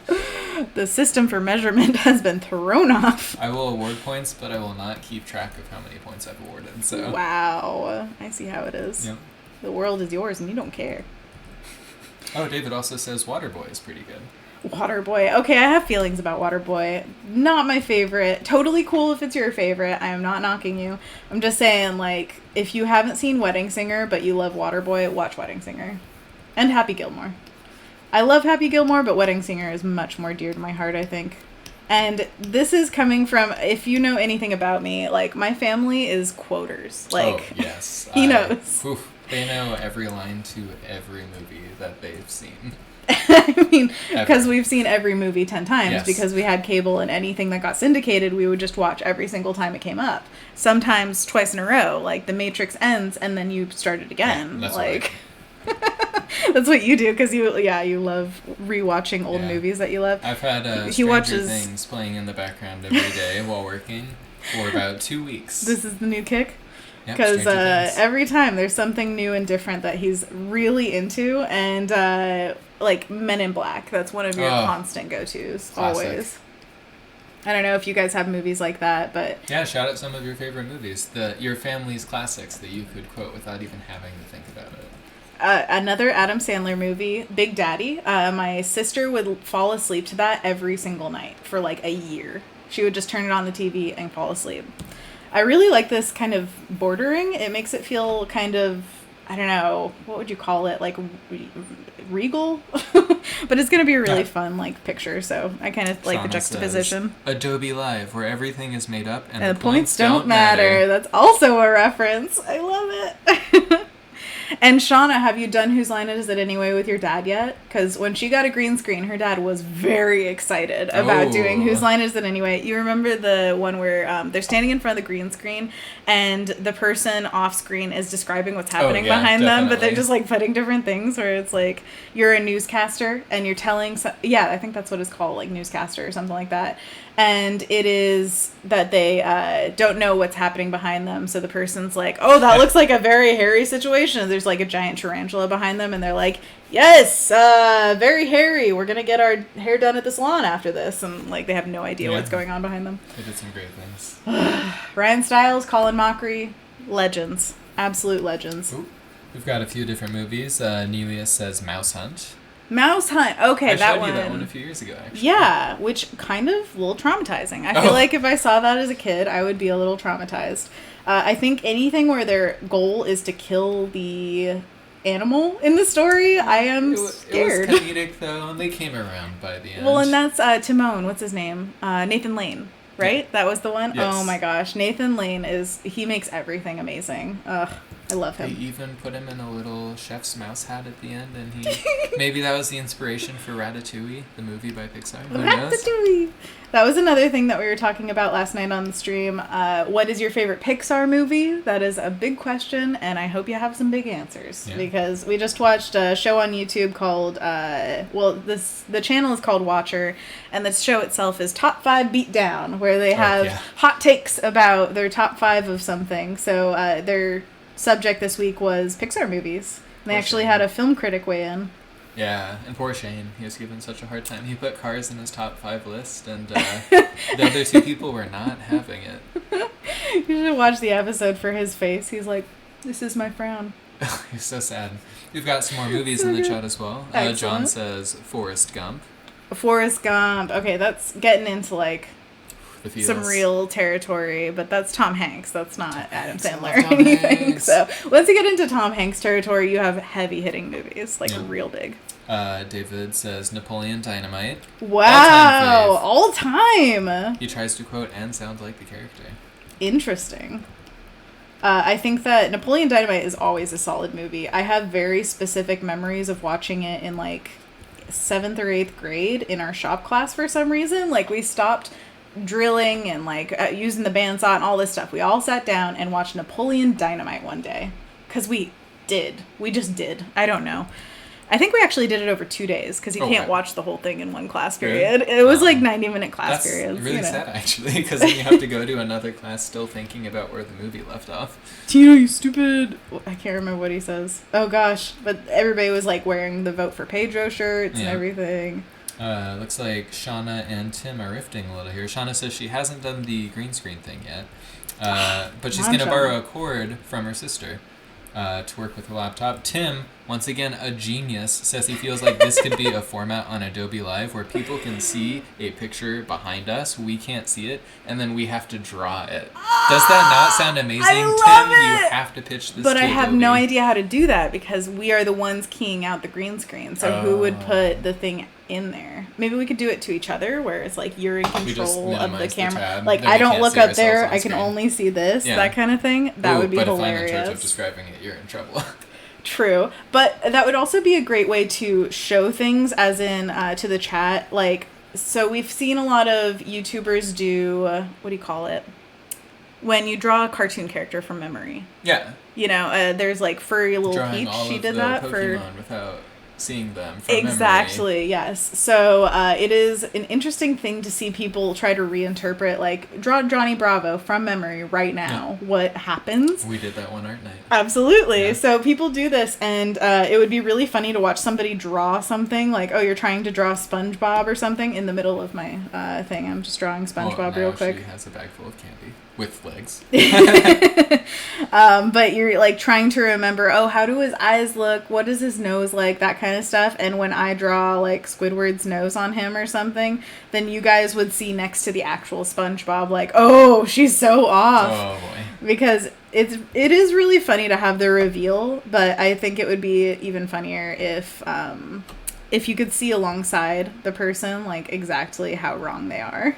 The system for measurement has been thrown off. I will award points, but I will not keep track of how many points I've awarded. So. Wow. I see how it is. Yep. The world is yours and you don't care. Oh, David also says Waterboy is pretty good. Waterboy. Okay, I have feelings about Waterboy. Not my favorite. Totally cool if it's your favorite. I am not knocking you. I'm just saying, like, if you haven't seen Wedding Singer, but you love Waterboy, watch Wedding Singer. And Happy Gilmore. I love Happy Gilmore, but Wedding Singer is much more dear to my heart, I think. And this is coming from, if you know anything about me, like, my family is quoters. Like, oh, yes. He knows. They know every line to every movie that they've seen. I mean, because we've seen every movie 10 times, yes. because we had cable, and anything that got syndicated, we would just watch every single time it came up. Sometimes twice in a row, like The Matrix ends, and then you start it again. Yeah, that's like, that's what you do, because you love rewatching old movies that you love. I've had Stranger Things playing in the background every day while working for about 2 weeks. This is the new kick? Yep, because every time there's something new and different that he's really into, and like Men in Black, that's one of your constant go-tos. Classic. Always. I don't know if you guys have movies like that, but yeah, shout out some of your favorite movies, your family's classics that you could quote without even having to think about it. Another Adam Sandler movie, Big Daddy. My sister would fall asleep to that every single night for like a year. She would just turn it on the TV and fall asleep. I really like this kind of bordering. It makes it feel kind of, I don't know, what would you call it? Like regal? But it's going to be a really fun like picture, so I kind of like the juxtaposition. Says, Adobe Live, where everything is made up and the points don't matter. That's also a reference. I love it. And Shauna, have you done Whose Line Is It Anyway with your dad yet? Because when she got a green screen, her dad was very excited about doing Whose Line Is It Anyway. You remember the one where they're standing in front of the green screen and the person off screen is describing what's happening behind them, but they're just like putting different things where it's like you're a newscaster and you're telling... I think that's what it's called, like newscaster or something like that. And it is that they don't know what's happening behind them. So the person's like, oh, that looks like a very hairy situation. There's like a giant tarantula behind them. And they're like, yes, very hairy. We're going to get our hair done at the salon after this. And like they have no idea what's going on behind them. They did some great things. Ryan Stiles, Colin Mockery, legends. Absolute legends. Ooh. We've got a few different movies. Nelius says Mouse Hunt. Mouse Hunt. Okay, that one. I showed you that one a few years ago, actually. Yeah, which kind of a little traumatizing. I feel like if I saw that as a kid, I would be a little traumatized. I think anything where their goal is to kill the animal in the story, I am scared. It was comedic, though, and they came around by the end. Well, and that's Timon. What's his name? Nathan Lane, right? Yeah. That was the one? Yes. Oh my gosh. Nathan Lane he makes everything amazing. Ugh. I love him. They even put him in a little chef's mouse hat at the end, and maybe that was the inspiration for Ratatouille, the movie by Pixar. Ratatouille! That was another thing that we were talking about last night on the stream. What is your favorite Pixar movie? That is a big question, and I hope you have some big answers. Yeah. Because we just watched a show on YouTube called, the channel is called Watcher, and the show itself is Top 5 Beat Down, where they have hot takes about their top 5 of something. So their subject this week was Pixar movies. They actually had a film critic weigh in. Yeah, and poor Shane. He was given such a hard time. He put Cars in his top 5 list, and the other two people were not having it. You should watch the episode for his face. He's like, this is my frown. He's so sad. We've got some more movies in the chat as well. John says Forrest Gump. Forrest Gump. Okay, that's getting into like some real territory, but that's Tom Hanks. That's not Adam Sandler or anything. So once you get into Tom Hanks territory, you have heavy hitting movies, like real big. David says Napoleon Dynamite. Wow, all time. He tries to quote and sound like the character. Interesting. I think that Napoleon Dynamite is always a solid movie. I have very specific memories of watching it in like 7th or 8th grade in our shop class for some reason. Like we stopped drilling and like using the bandsaw and all this stuff. We all sat down and watched Napoleon Dynamite one day. Because we just did. I don't know. I think we actually did it over 2 days because you can't watch the whole thing in one class period. Really? It was like 90-minute class periods. That's really sad, actually, because then you have to go to another class still thinking about where the movie left off. Tina, you stupid. I can't remember what he says. Oh, gosh. But everybody was like wearing the Vote for Pedro shirts and everything. Looks like Shauna and Tim are rifting a little here. Shauna says she hasn't done the green screen thing yet, but she's going to borrow a cord from her sister. to work with a laptop. Tim, once again a genius, says he feels like this could be a format on Adobe Live where people can see a picture behind us, we can't see it, and then we have to draw it. Does that not sound amazing? I love Tim, it! you have to pitch this But to I have Adobe. no idea how to do that because we are the ones keying out the green screen. So who would put the thing in there? Maybe we could do it to each other where it's like you're in We just control of the minimize the camera. tab, Like then I we don't can't look see up ourselves there, on I can screen. only see this, Yeah. that kind of thing. That would be but hilarious. if I'm in charge of describing it, you're in trouble. True. But that would also be a great way to show things as in to the chat. Like, so we've seen a lot of YouTubers do, what do you call it? When you draw a cartoon character from memory. Yeah. You know, there's like Furry Little Drawing Peach. all She of did the that Pokemon without seeing them from Exactly, yes. So it is an interesting thing to see people try to reinterpret, like, draw Johnny Bravo from memory right now. Yeah. What happens? We did that one art night. Absolutely. Yeah. So people do this, and it would be really funny to watch somebody draw something, like, oh, you're trying to draw SpongeBob or something in the middle of my thing. I'm just drawing SpongeBob real quick. She has a bag full of candy. With legs. But you're like trying to remember, oh, how do his eyes look? What is his nose like? That kind of stuff. And when I draw like Squidward's nose on him or something, then you guys would see next to the actual SpongeBob like, oh, she's so off. Oh boy. Because it is really funny to have the reveal, but I think it would be even funnier if you could see alongside the person, like, exactly how wrong they are.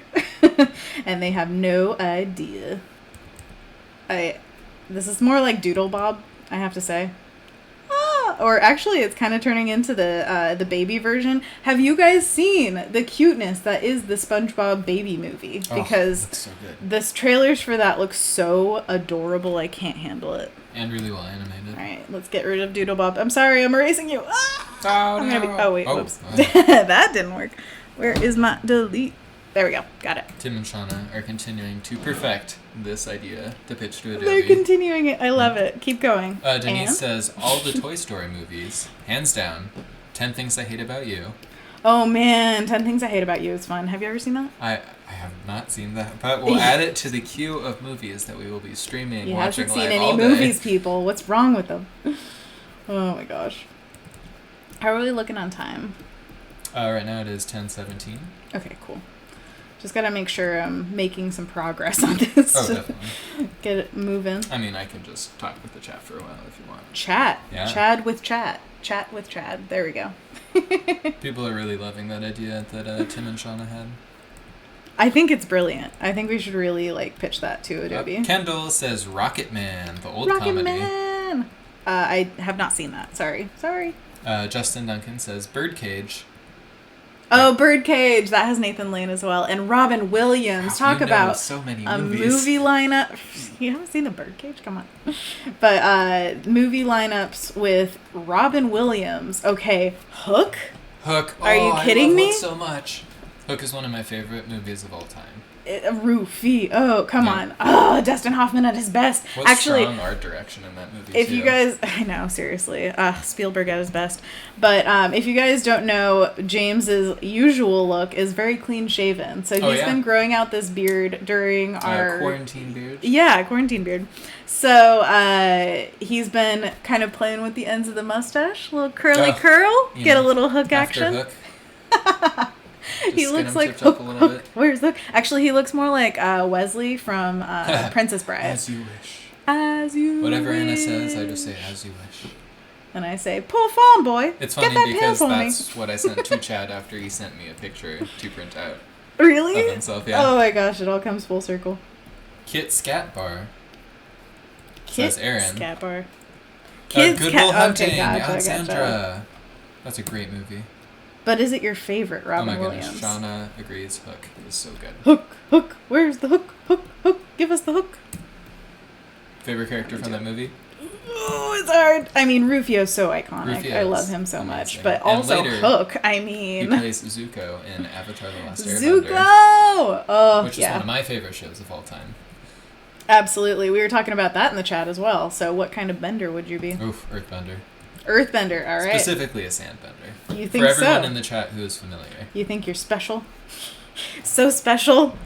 And they have no idea. This is more like Doodle Bob, I have to say. Or actually, it's kind of turning into the baby version. Have you guys seen the cuteness that is the SpongeBob baby movie? Because so this trailers for that look so adorable, I can't handle it. And really well animated. All right, let's get rid of Doodle Bob. I'm sorry, I'm erasing you. Wait, whoops. That didn't work. Where is my delete? There we go. Got it. Tim and Shauna are continuing to perfect this idea to pitch to Adobe. They're continuing it. I love it. Keep going. Denise says, all the Toy Story movies, hands down. 10 Things I Hate About You. Oh, man. 10 Things I Hate About You is fun. Have you ever seen that? I have not seen that, but we'll add it to the queue of movies that we will be streaming, you watching haven't live seen all any day. movies, people. What's wrong with them? Oh, my gosh. How are we looking on time? Right now it is 10:17. Okay, cool. Just gotta make sure I'm making some progress on this. Oh, definitely. Get it moving. I mean, I can just talk with the chat for a while if you want. Chat. Yeah. Chad with chat. Chat with Chad. There we go. People are really loving that idea that Tim and Shauna had. I think it's brilliant. I think we should really like pitch that to Adobe. Kendall says Rocket Man, the old Rocket comedy. Man. I have not seen that. Sorry. Justin Duncan says Birdcage. Oh, Birdcage. That has Nathan Lane as well. And Robin Williams. Wow, Talk about so many a movies. movie lineup. You haven't seen the Birdcage? Come on. But movie lineups with Robin Williams. Okay, Hook? Hook. Are you kidding me? Hook so much. Hook is one of my favorite movies of all time. Rufy. Oh, come on. Oh, Dustin Hoffman at his best. What Actually, strong art direction in that movie, if too. you guys, I know, seriously, Spielberg at his best. But if you guys don't know, James's usual look is very clean shaven. So he's been growing out this beard during our quarantine beard. Yeah, quarantine beard. So he's been kind of playing with the ends of the mustache, little curly curl, get a little Hook action. Hook. He looks like Hook. Where's Hook? Actually, he looks more like Wesley from Princess Bride. As you wish. As you Whatever wish. Anna says, I just say as you wish. And I say, pull phone, boy. It's Get funny that because pill for that's what I sent to Chad after he sent me a picture to print out. Really? Of himself, yeah. Oh my gosh, it all comes full circle. Kit Scat Bar. Kit Says Aaron. Scat Bar. Good Will Hunting. Okay, gotcha. Alexandra. That's a great movie. But is it your favorite, Robin Oh my Williams? goodness, Shauna agrees. Hook is so good. Hook. Where's the hook? Hook. Give us the hook. Favorite character from that movie? Oh, it's hard. I mean, Rufio's so iconic. Rufio's I love him so much. amazing. But And also later, Hook. I mean, He plays Zuko in Avatar: The Last Zuko. Airbender. Oh, which is one of my favorite shows of all time. Absolutely. We were talking about that in the chat as well. So, what kind of bender would you be? Oof, Earthbender. Earthbender. All right. Specifically a sandbender. You think For everyone so? in the chat who is familiar. You think you're special? So special?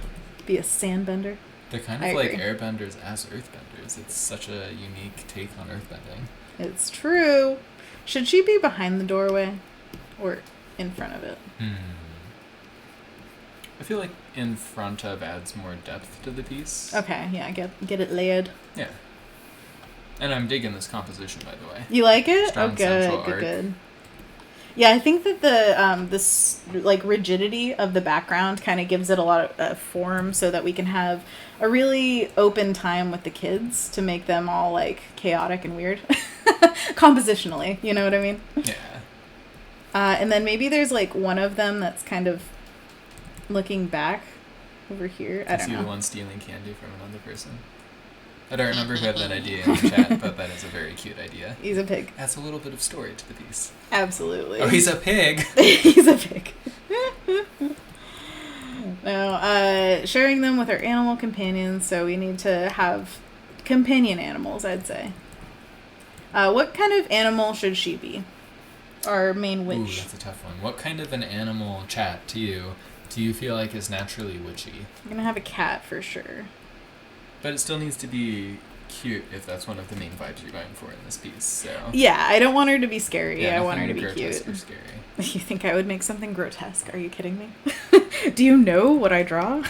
Be a sandbender? They're kind I of like agree. airbenders as earthbenders. It's such a unique take on earthbending. It's true. Should she be behind the doorway or in front of it? I feel like in front of adds more depth to the piece. Okay, yeah, get it layered. Yeah. And I'm digging this composition, by the way. You like it? Strong central arc. Good. Yeah, I think that the this like rigidity of the background kind of gives it a lot of form, so that we can have a really open time with the kids to make them all like chaotic and weird, compositionally. You know what I mean? Yeah. And then maybe there's like one of them that's kind of looking back over here. I don't know. The one stealing candy from another person. I don't remember who had that idea in the chat, but that is a very cute idea. He's a pig. Adds a little bit of story to the piece. Absolutely. Oh, he's a pig. He's a pig. No, sharing them with our animal companions, so we need to have companion animals, I'd say. What kind of animal should she be? Our main witch. Ooh, that's a tough one. What kind of an animal, chat, to you, do you feel like is naturally witchy? I'm gonna have a cat for sure. But it still needs to be cute if that's one of the main vibes you're going for in this piece. So yeah, I don't want her to be scary. yeah, I want her to be grotesque cute. or scary. You think I would make something grotesque? Are you kidding me? Do you know what I draw?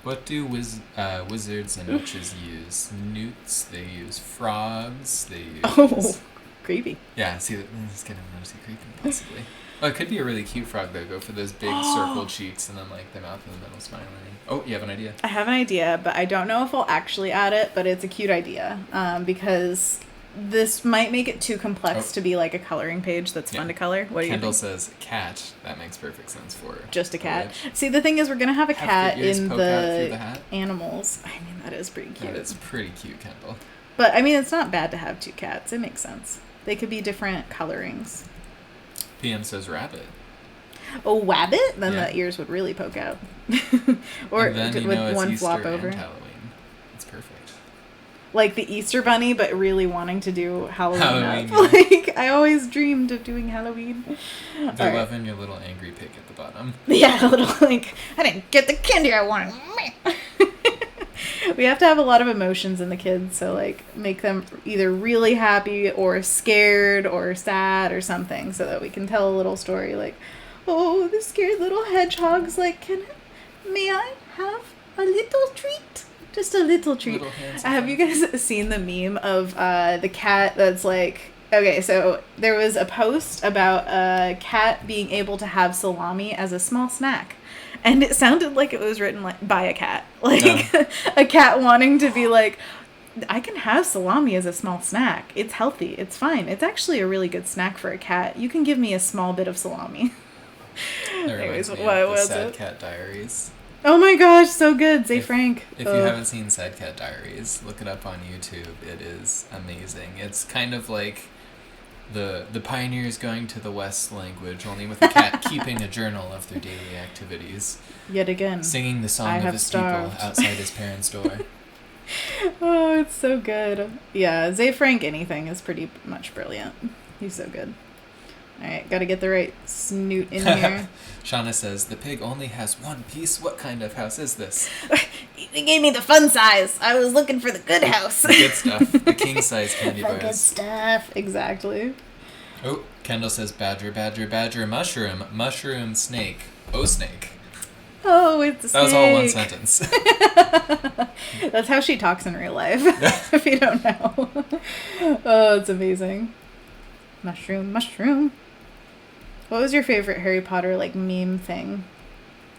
What do wizards and witches use? Newts. They use frogs. They use. Oh, creepy. Yeah, see, it's getting a little too creepy, possibly. Oh, it could be a really cute frog, though. Go for those big circled cheeks and then, like, the mouth in the middle smiling. Oh, you have an idea? I have an idea, but I don't know if I'll actually add it, but it's a cute idea. Because this might make it too complex to be, like, a coloring page that's fun to color. What do you think? Kendall says cat. That makes perfect sense for just a cat. witch. See, the thing is, we're going to have a cat in through the the hat. animals. I mean, that is pretty cute. That is pretty cute, Kendall. But, I mean, it's not bad to have two cats. It makes sense. They could be different colorings. PM says rabbit. Oh, wabbit? Then Yeah. the ears would really poke out. Or and then, with it's one Easter flop over. and Halloween. It's perfect. Like the Easter bunny, but really wanting to do Halloween, Halloween, up. yeah. Like, I always dreamed of doing Halloween. They're loving your little angry pig at the bottom. Yeah, a little like, I didn't get the candy I wanted. We have to have a lot of emotions in the kids, so like make them either really happy or scared or sad or something, so that we can tell a little story like, oh, the scared little hedgehog's like, may I have a little treat? Just a little treat. Have you guys seen the meme of the cat that's like, okay, so there was a post about a cat being able to have salami as a small snack. And it sounded like it was written like by a cat. Like a cat wanting to be like, I can have salami as a small snack. It's healthy. It's fine. It's actually a really good snack for a cat. You can give me a small bit of salami. Anyways, what was Sad Cat Diaries. Oh my gosh, so good. Zay Frank. If you haven't seen Sad Cat Diaries, look it up on YouTube. It is amazing. It's kind of like the pioneers going to the West language, only with a cat keeping a journal of their daily activities. Yet again. Singing the song of his people outside his parents' door. Oh, it's so good. Yeah, Zay Frank anything is pretty much brilliant. He's so good. Alright, gotta get the right snoot in here. Shauna says, the pig only has one piece. What kind of house is this? They gave me the fun size. I was looking for the good house. The good stuff. The king size candy bars. The good stuff. Exactly. Oh, Kendall says, badger, badger, badger, mushroom, mushroom, snake. Oh, snake. Oh, it's a snake. That was all one sentence. That's how she talks in real life, if you don't know. Oh, it's amazing. Mushroom, mushroom. What was your favorite Harry Potter, like, meme thing?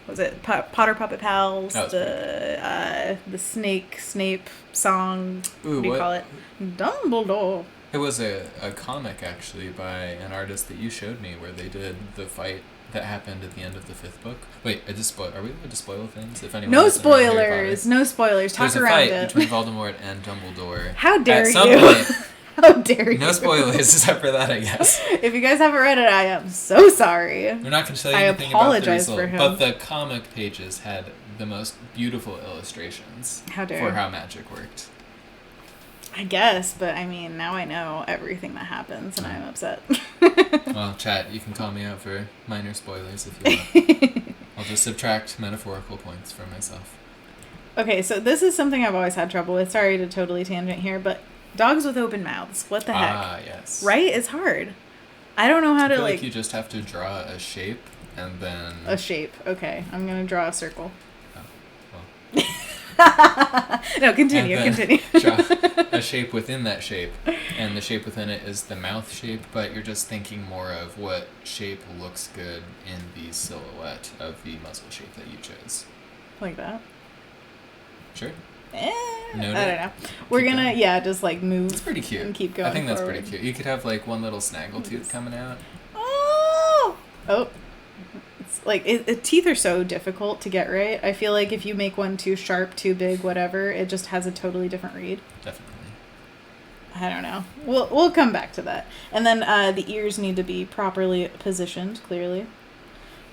Was it Potter Puppet Pals? The Snape song? Ooh, what do you call it? Dumbledore. It was a comic, actually, by an artist that you showed me, where they did the fight that happened at the end of the 5th book. Wait, are we allowed to spoil things? If anyone no spoilers. No spoilers. Talk around it. There's a fight between Voldemort and Dumbledore. How dare you? At some point. How dare you? No spoilers except for that, I guess. If you guys haven't read it, I am so sorry. We're not going to tell you anything about the result. For him. But the comic pages had the most beautiful illustrations for how magic worked. I guess, but I mean, now I know everything that happens, and I'm upset. Well, chat, you can call me out for minor spoilers if you want. I'll just subtract metaphorical points for myself. Okay, so this is something I've always had trouble with. Sorry to totally tangent here, but Dogs with open mouths. What the heck? Ah, yes. Right? It's hard. I don't know how I to, feel like... you just have to draw a shape and then... A shape. Okay. I'm going to draw a circle. Oh, well. No, continue. Draw a shape within that shape, and the shape within it is the mouth shape, but you're just thinking more of what shape looks good in the silhouette of the muzzle shape that you chose. Like that? Sure. I don't Noted. know. We're Keep gonna, going. just like move. It's pretty cute. And keep going. I think that's forward. pretty cute. You could have like one little snaggle tooth coming out. Oh. It's like teeth are so difficult to get right. I feel like if you make one too sharp, too big, whatever, it just has a totally different read. Definitely. I don't know. We'll come back to that. And then the ears need to be properly positioned, clearly.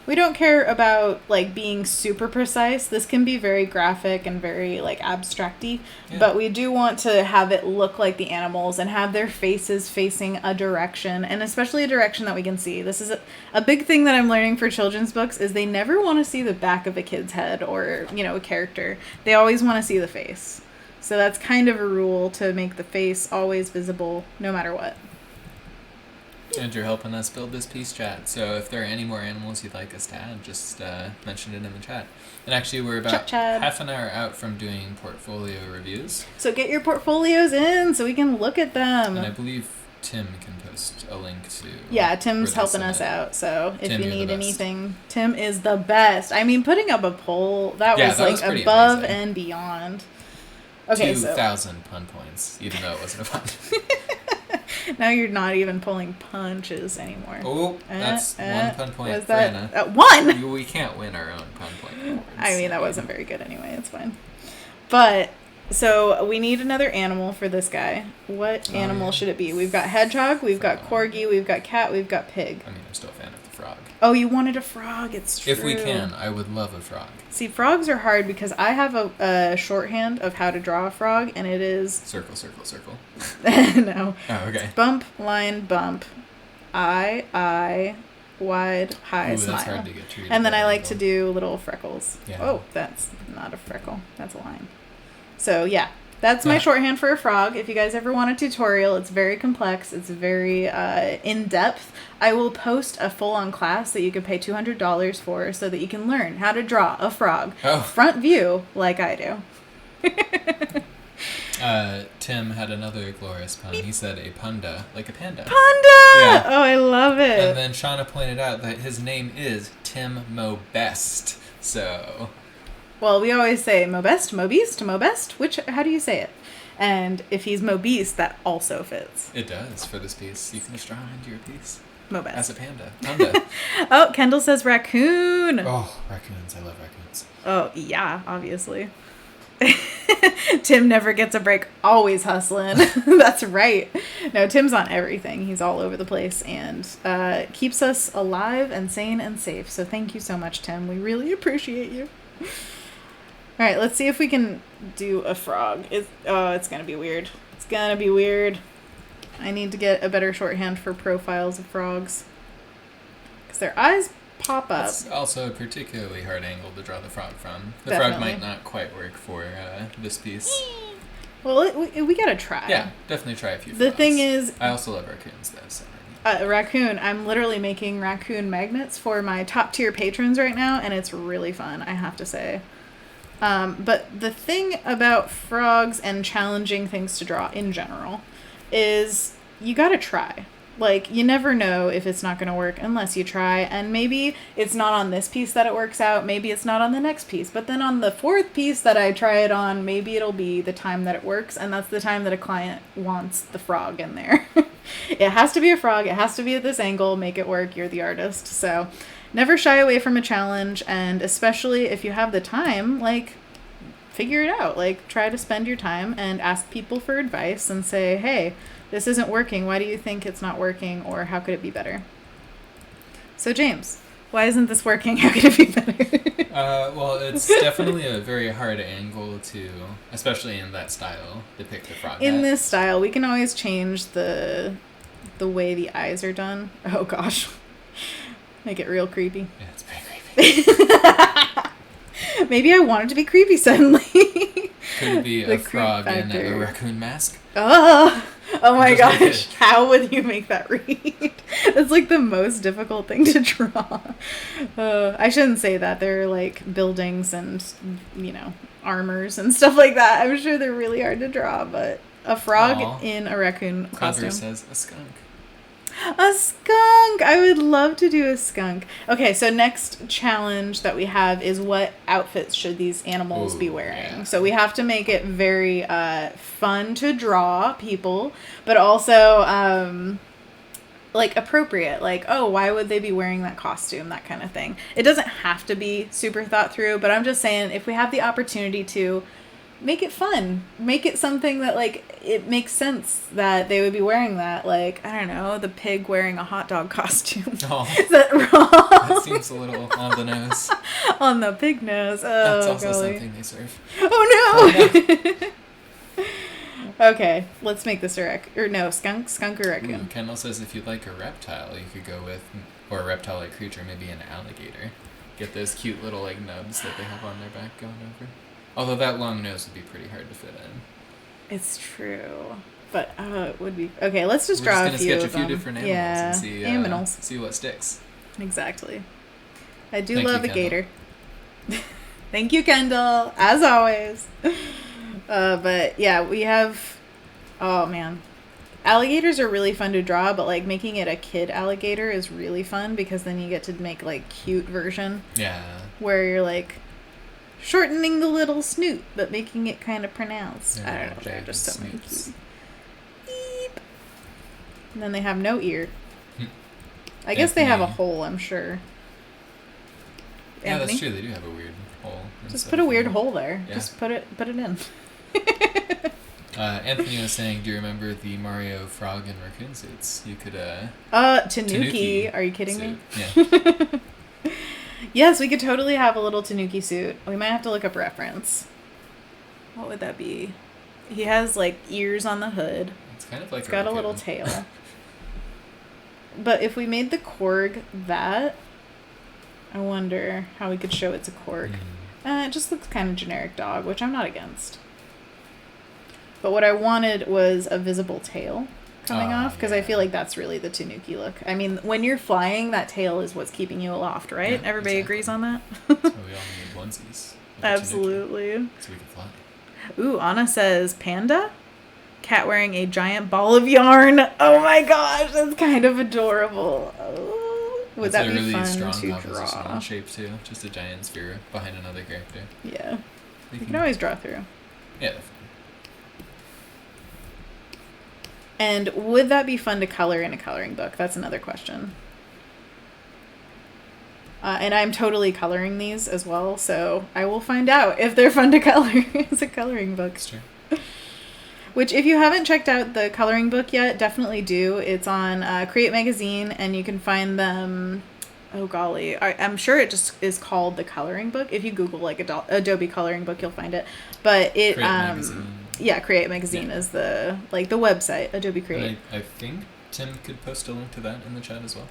We don't care about, like, being super precise. This can be very graphic and very, like, abstract-y. Yeah. But we do want to have it look like the animals and have their faces facing a direction, and especially a direction that we can see. This is a big thing that I'm learning for children's books is they never want to see the back of a kid's head or, a character. They always want to see the face. So that's kind of a rule to make the face always visible no matter what. And you're helping us build this piece, chat. So if there are any more animals you'd like us to add, just mention it in the chat. And actually, we're about half an hour out from doing portfolio reviews. So get your portfolios in so we can look at them. And I believe Tim can post a link to... Yeah, Tim's helping us out. So if Tim, you need the anything, Tim is the best. I mean, putting up a poll, that was like above amazing. and beyond. Okay, 2,000 pun points, even though it wasn't a pun. Now you're not even pulling punches anymore. Oh, that's one pun point was for that, Anna. One? We can't win our own pun point awards. I mean, that wasn't very good anyway. It's fine. But, so we need another animal for this guy. What animal should it be? We've got hedgehog, we've got corgi, we've got cat, we've got pig. I mean, I'm still a fan of the frog. Oh, you wanted a frog. It's true. If we can, I would love a frog. See, frogs are hard because I have a shorthand of how to draw a frog, and it is... Circle, circle, circle. No. Oh, okay. Bump, line, bump. Eye, wide, high, Ooh, smile. that's hard to get to. And then I like to do little freckles. Yeah. Oh, that's not a freckle. That's a line. So, yeah. That's my shorthand for a frog. If you guys ever want a tutorial, it's very complex. It's very in-depth. I will post a full-on class that you can pay $200 for so that you can learn how to draw a frog. Front view, like I do. Tim had another glorious pun. He said a panda, like a panda. Panda! Yeah. Oh, I love it. And then Shauna pointed out that his name is Tim Mo Best. So... Well, we always say Mo Best, Mo Beast, Mo Best. How do you say it? And if he's Mo Beast, that also fits. It does for this piece. You can just draw him into your piece. Mo Best. As a panda. Panda. Oh, Kendall says raccoon. Oh, raccoons. I love raccoons. Oh, yeah, obviously. Tim never gets a break. Always hustling. That's right. No, Tim's on everything. He's all over the place and keeps us alive and sane and safe. So thank you so much, Tim. We really appreciate you. All right, let's see if we can do a frog. It's going to be weird. It's going to be weird. I need to get a better shorthand for profiles of frogs. Because their eyes pop up. It's also a particularly hard angle to draw the frog from. The Definitely. frog might not quite work for this piece. Well, we got to try. Yeah, definitely try a few The frogs. thing is... I also love raccoons, though, so... raccoon. I'm literally making raccoon magnets for my top tier patrons right now, and it's really fun, I have to say. But the thing about frogs and challenging things to draw in general is you gotta try. Like, you never know if it's not gonna work unless you try, and maybe it's not on this piece that it works out, maybe it's not on the next piece, but then on the fourth piece that I try it on, maybe it'll be the time that it works, and that's the time that a client wants the frog in there. It has to be a frog, it has to be at this angle, make it work, you're the artist. So never shy away from a challenge, and especially if you have the time, like, figure it out. Like, try to spend your time and ask people for advice and say, hey, this isn't working. Why do you think it's not working? Or how could it be better? So, James, why isn't this working? How could it be better? Well, it's definitely a very hard angle to, especially in that style, depict the frog. In this style, we can always change the way the eyes are done. Oh, gosh. Make it real creepy. Yeah, it's pretty creepy. Maybe I want it to be creepy suddenly. Could it be The a creep frog in factor. a raccoon mask? Oh my Just make gosh. it. How would you make that read? It's like the most difficult thing to draw. I shouldn't say that. They're like buildings and, armors and stuff like that. I'm sure they're really hard to draw, but a frog Aw. in a raccoon Cover costume. says a skunk. A skunk! I would love to do a skunk. Okay, so next challenge that we have is what outfits should these animals be Ooh, wearing? yeah. So we have to make it very fun to draw people, but also like appropriate. Like, oh, why would they be wearing that costume? That kind of thing. It doesn't have to be super thought through, but I'm just saying if we have the opportunity to make it fun, make it something that like it makes sense that they would be wearing that. Like, I don't know, the pig wearing a hot dog costume. Oh, Is that wrong? that seems a little on the nose. On the pig nose. Oh, That's also golly. something they serve. Oh no. Okay, let's make this skunk or raccoon. Ooh, Kendall says if you'd like a reptile, you could go with, or a reptile-like creature, maybe an alligator. Get those cute little like nubs that they have on their back going over. Although that long nose would be pretty hard to fit in. It's true. But it would be okay. Let's just We're draw just a gonna few sketch of a few them. different animals Yeah, and see animals. see what sticks. Exactly. I do Thank you, love a Kendall. gator. Thank you, Kendall, as always. But yeah, we have. Oh man, alligators are really fun to draw, but like making it a kid alligator is really fun because then you get to make like cute version Yeah. where you're like shortening the little snoot but making it kind of pronounced. Yeah, I don't know. They're jagged just so many snoots. cute. Beep. And then they have no ear. Hmm. I guess they have a Anthony. hole, I'm sure. Yeah, that's Anthony? true. They do have a weird hole. Just inside put a of weird them. hole there. Yeah. Just put it in. Anthony was saying, do you remember the Mario frog and raccoon suits? You could, Tanuki. Are you kidding me? suit. Yeah. Yes, we could totally have a little Tanuki suit. We might have to look up reference. What would that be? He has like ears on the hood. It's kind of like It's got a little raccoon. tail. But if we made the Korg that, I wonder how we could show it's a Korg. It just looks kind of generic dog, which I'm not against. But what I wanted was a visible tail coming off, because I feel like that's really the Tanuki look. I mean, when you're flying, that tail is what's keeping you aloft, right? Yeah, Everybody exactly. agrees on that? That's why we all need onesies. with a Tanuki, Absolutely. So we can fly. Ooh, Anna says panda? Cat wearing a giant ball of yarn. Oh my gosh, that's kind of adorable. Oh, would That's that a be really fun strong to compositional draw? shape too. Just a giant sphere behind another character. Yeah. We You can always draw through. Yeah, definitely. And would that be fun to color in a coloring book? That's another question. And I'm totally coloring these as well, so I will find out if they're fun to color as a coloring book. That's true. Which, if you haven't checked out the coloring book yet, definitely do. It's on Create Magazine, and you can find them. Oh golly, I'm sure it just is called the Coloring Book. If you Google like Adobe Coloring Book, you'll find it. But it, Create Magazine. yeah, Create Magazine is the website. Adobe Create. And I think Tim could post a link to that in the chat as well.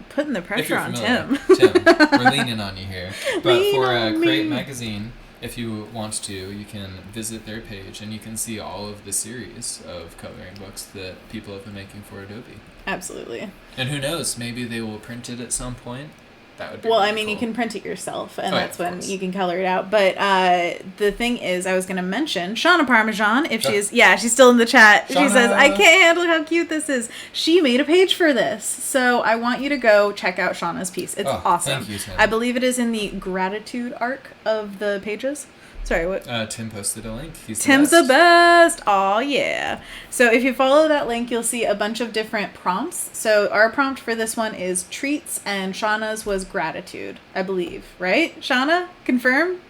Putting the If pressure you're on familiar. Tim. We're leaning on you here. But Lean for on Create me. Magazine, if you want to, you can visit their page and you can see all of the series of coloring books that people have been making for Adobe. Absolutely. And who knows, maybe they will print it at some point. That would be Well, really I mean, you cool. can print it yourself, and Oh, yeah, that's of when course. you can color it out. But the thing is, I was going to mention Shauna Parmesan, if Oh. she's still in the chat. She Shauna. says, I can't handle how cute this is. She made a page for this. So I want you to go check out Shauna's piece. It's Oh, awesome. thank you, Tim. I believe it is in the gratitude arc of the pages. Sorry, what? Tim posted a link. He's Tim's the best. Oh yeah. So if you follow that link, you'll see a bunch of different prompts. So our prompt for this one is treats, and Shauna's was gratitude, I believe. Right? Shauna, confirm?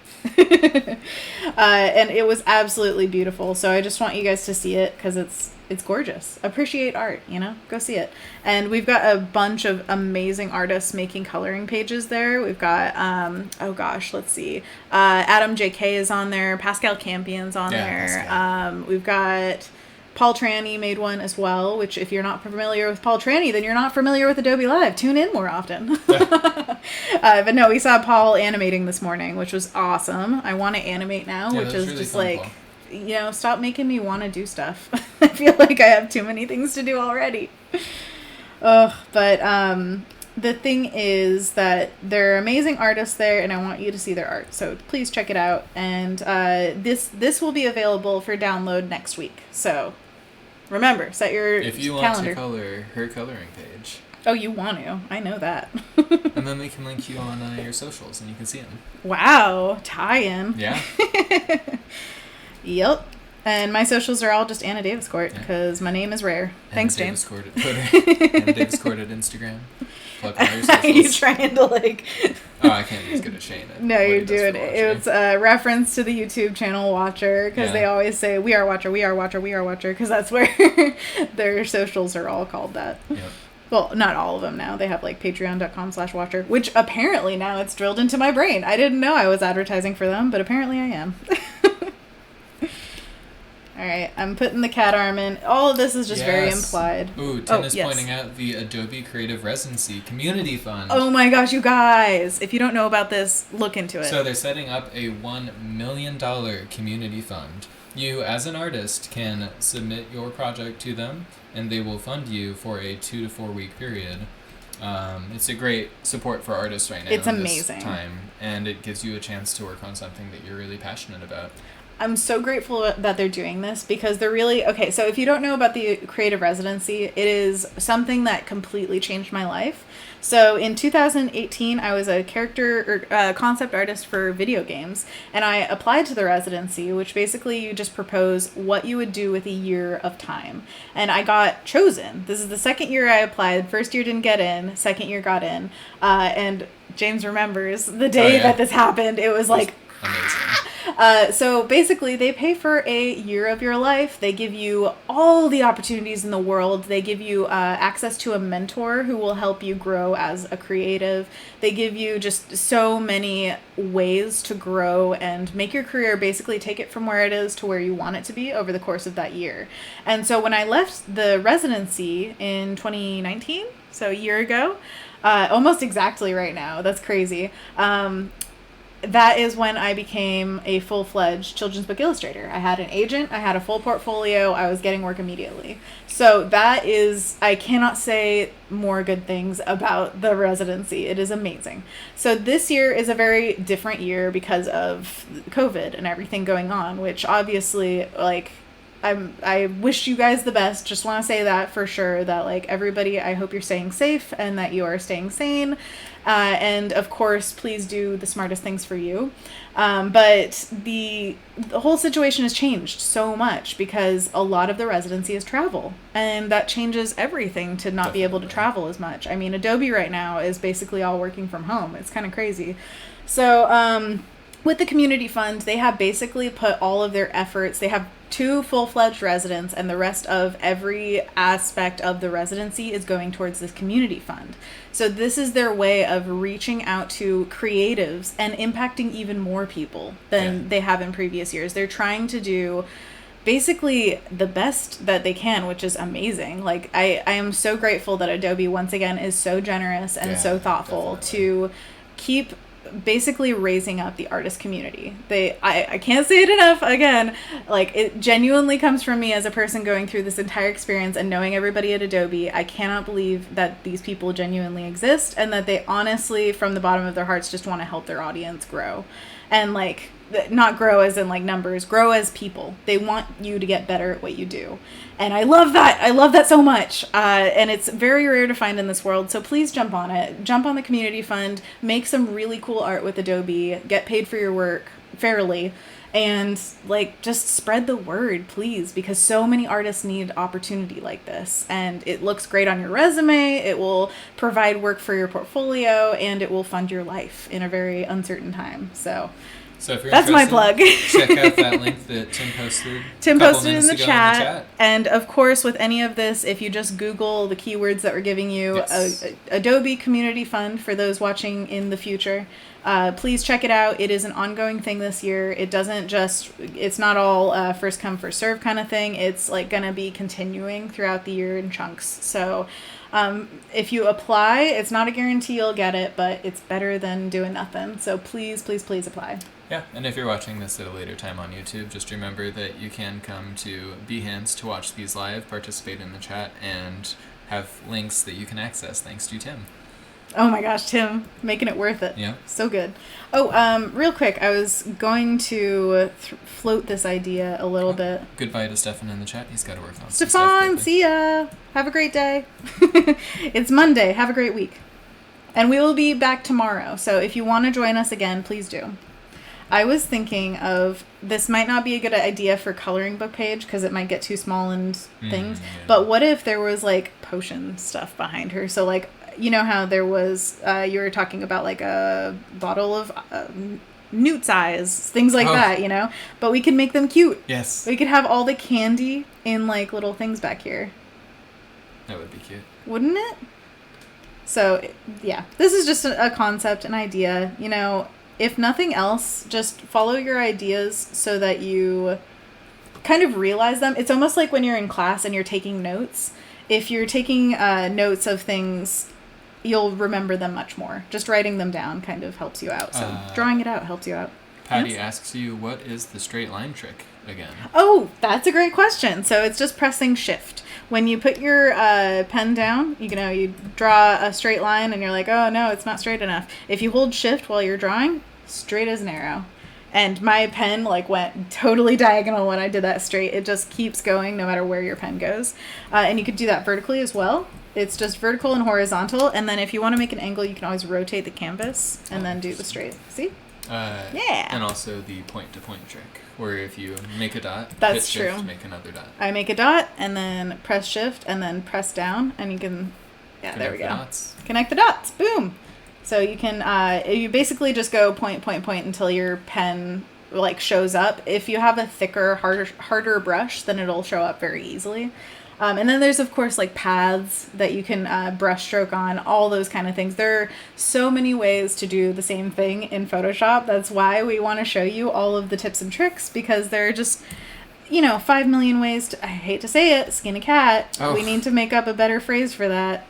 And it was absolutely beautiful. So I just want you guys to see it because it's gorgeous. Appreciate art, go see it. And we've got a bunch of amazing artists making coloring pages there. We've got let's see, Adam JK is on there, Pascal Campion's on there. Pascal. We've got Paul Tranny made one as well, which if you're not familiar with Paul Tranny, then you're not familiar with Adobe Live. Tune in more often. But no, we saw Paul animating this morning, which was awesome. I want to animate now, Yeah, which that was is really just fun, like, Paul. stop making me want to do stuff. I feel like I have too many things to do already. But the thing is that there are amazing artists there, and I want you to see their art. So please check it out. And this will be available for download next week. So remember, set your calendar. If you want to color her coloring page. Oh, you want to. I know that. And then we can link you on your socials, and you can see them. Wow. Tie-in. Yeah. Yep. And my socials are all just Anna Daviscourt, because my name is rare. Thanks, James. Daviscourt at Twitter. Anna Daviscourt at Instagram. Plug all your socials. Are you trying to, like... Oh, I can't just get a Shane. No, you're doing it. It's a reference to the YouTube channel Watcher, because they always say, we are Watcher, we are Watcher, we are Watcher, because that's where their socials are all called that. Yep. Well, not all of them now. They have like patreon.com/watcher, which apparently now it's drilled into my brain. I didn't know I was advertising for them, but apparently I am. All right, I'm putting the cat arm in. All of this is just very implied. Ooh, Tim is pointing out the Adobe Creative Residency Community Fund. Oh my gosh, you guys. If you don't know about this, look into it. So they're setting up a $1 million community fund. You, as an artist, can submit your project to them, and they will fund you for a 2 to 4 week period. It's a great support for artists right now. It's amazing. This time, and it gives you a chance to work on something that you're really passionate about. I'm so grateful that they're doing this, because they're really... Okay, so if you don't know about the Creative Residency, it is something that completely changed my life. So in 2018, I was a character or concept artist for video games, and I applied to the residency, which basically you just propose what you would do with a year of time. And I got chosen. This is the second year I applied. First year didn't get in. Second year got in. And James remembers the day that this happened. It was like... Amazing. So basically they pay for a year of your life. They give you all the opportunities in the world. They give you access to a mentor who will help you grow as a creative. They give you just so many ways to grow and make your career, basically take it from where it is to where you want it to be over the course of that year. And so when I left the residency in 2019, so a year ago, almost exactly right now, that's crazy, that is when I became a full-fledged children's book illustrator. I had an agent, I had a full portfolio, I was getting work immediately. So that is, I cannot say more good things about the residency. It is amazing. So this year is a very different year because of COVID and everything going on, which obviously, like, I wish you guys the best. Just want to say that for sure, that like everybody, I hope you're staying safe and that you are staying sane. And of course, please do the smartest things for you. But the whole situation has changed so much because a lot of the residency is travel, and that changes everything to not be able to travel as much. I mean, Adobe right now is basically all working from home. It's kind of crazy. So, with the community fund, they have basically put all of their efforts, they have 2 full-fledged residents, and the rest of every aspect of the residency is going towards this community fund. So this is their way of reaching out to creatives and impacting even more people than they have in previous years. They're trying to do basically the best that they can, which is amazing. Like, I am so grateful that Adobe once again is so generous and so thoughtful to keep basically raising up the artist community. I can't say it enough, again, like, it genuinely comes from me as a person going through this entire experience and knowing everybody at Adobe. I cannot believe that these people genuinely exist and that they honestly, from the bottom of their hearts, just want to help their audience grow. And like, not grow as in like numbers, grow as people. They want you to get better at what you do. And I love that. I love that so much. And it's very rare to find in this world. So please jump on it. Jump on the community fund. Make some really cool art with Adobe. Get paid for your work fairly. And like, just spread the word, please, because so many artists need opportunity like this. And it looks great on your resume. It will provide work for your portfolio, and it will fund your life in a very uncertain time. So if you're that's my plug. Check out that link that Tim posted. Tim posted in the chat. And of course, with any of this, if you just Google the keywords that we're giving you, Adobe Community Fund for those watching in the future, please check it out. It is an ongoing thing this year. It doesn't just, it's not all first come, first serve kind of thing. It's like going to be continuing throughout the year in chunks. So If you apply, it's not a guarantee you'll get it, but it's better than doing nothing. So please, please, please apply. Yeah, and if you're watching this at a later time on YouTube, just remember that you can come to Behance to watch these live, participate in the chat, and have links that you can access thanks to Tim. Oh my gosh, Tim, making it worth it. Yeah. So good. Oh, real quick, I was going to float this idea a little bit. Goodbye to Stefan in the chat. He's got to work on some stuff Stefan, lately. see ya. Have a great day. It's Monday. Have a great week. And we will be back tomorrow. So if you want to join us again, please do. I was thinking of, this might not be a good idea for coloring book page because it might get too small and things. Yeah. But what if there was like potion stuff behind her? So like, you know how there was, you were talking about like a bottle of newt size, things like that, you know? But we could make them cute. Yes. We could have all the candy in like little things back here. That would be cute. Wouldn't it? So, yeah, this is just a concept, an idea. You know, if nothing else, just follow your ideas so that you kind of realize them. It's almost like when you're in class and you're taking notes. If you're taking notes of things, you'll remember them much more. Just writing them down kind of helps you out. So drawing it out helps you out. Patty asks you, what is the straight line trick again? Oh, that's a great question. So it's just pressing shift. When you put your pen down, you draw a straight line and you're like, oh no, it's not straight enough. If you hold shift while you're drawing, straight as an arrow. And my pen like went totally diagonal when I did that straight. It just keeps going no matter where your pen goes. And you could do that vertically as well. It's just vertical and horizontal. And then if you want to make an angle, you can always rotate the canvas and then do the straight. See? Yeah. And also the point-to-point trick, where if you make a dot, That's hit shift, true. make another dot. I make a dot and then press shift and then press down and you can, there we go. Dots. Connect the dots. Boom. So you can, you basically just go point, point, point until your pen like shows up. If you have a thicker, harder brush, then it'll show up very easily. And then there's, of course, like paths that you can brush stroke on, all those kind of things. There are so many ways to do the same thing in Photoshop. That's why we want to show you all of the tips and tricks, because there are just, 5 million ways to, I hate to say it, skin a cat. Oh. We need to make up a better phrase for that.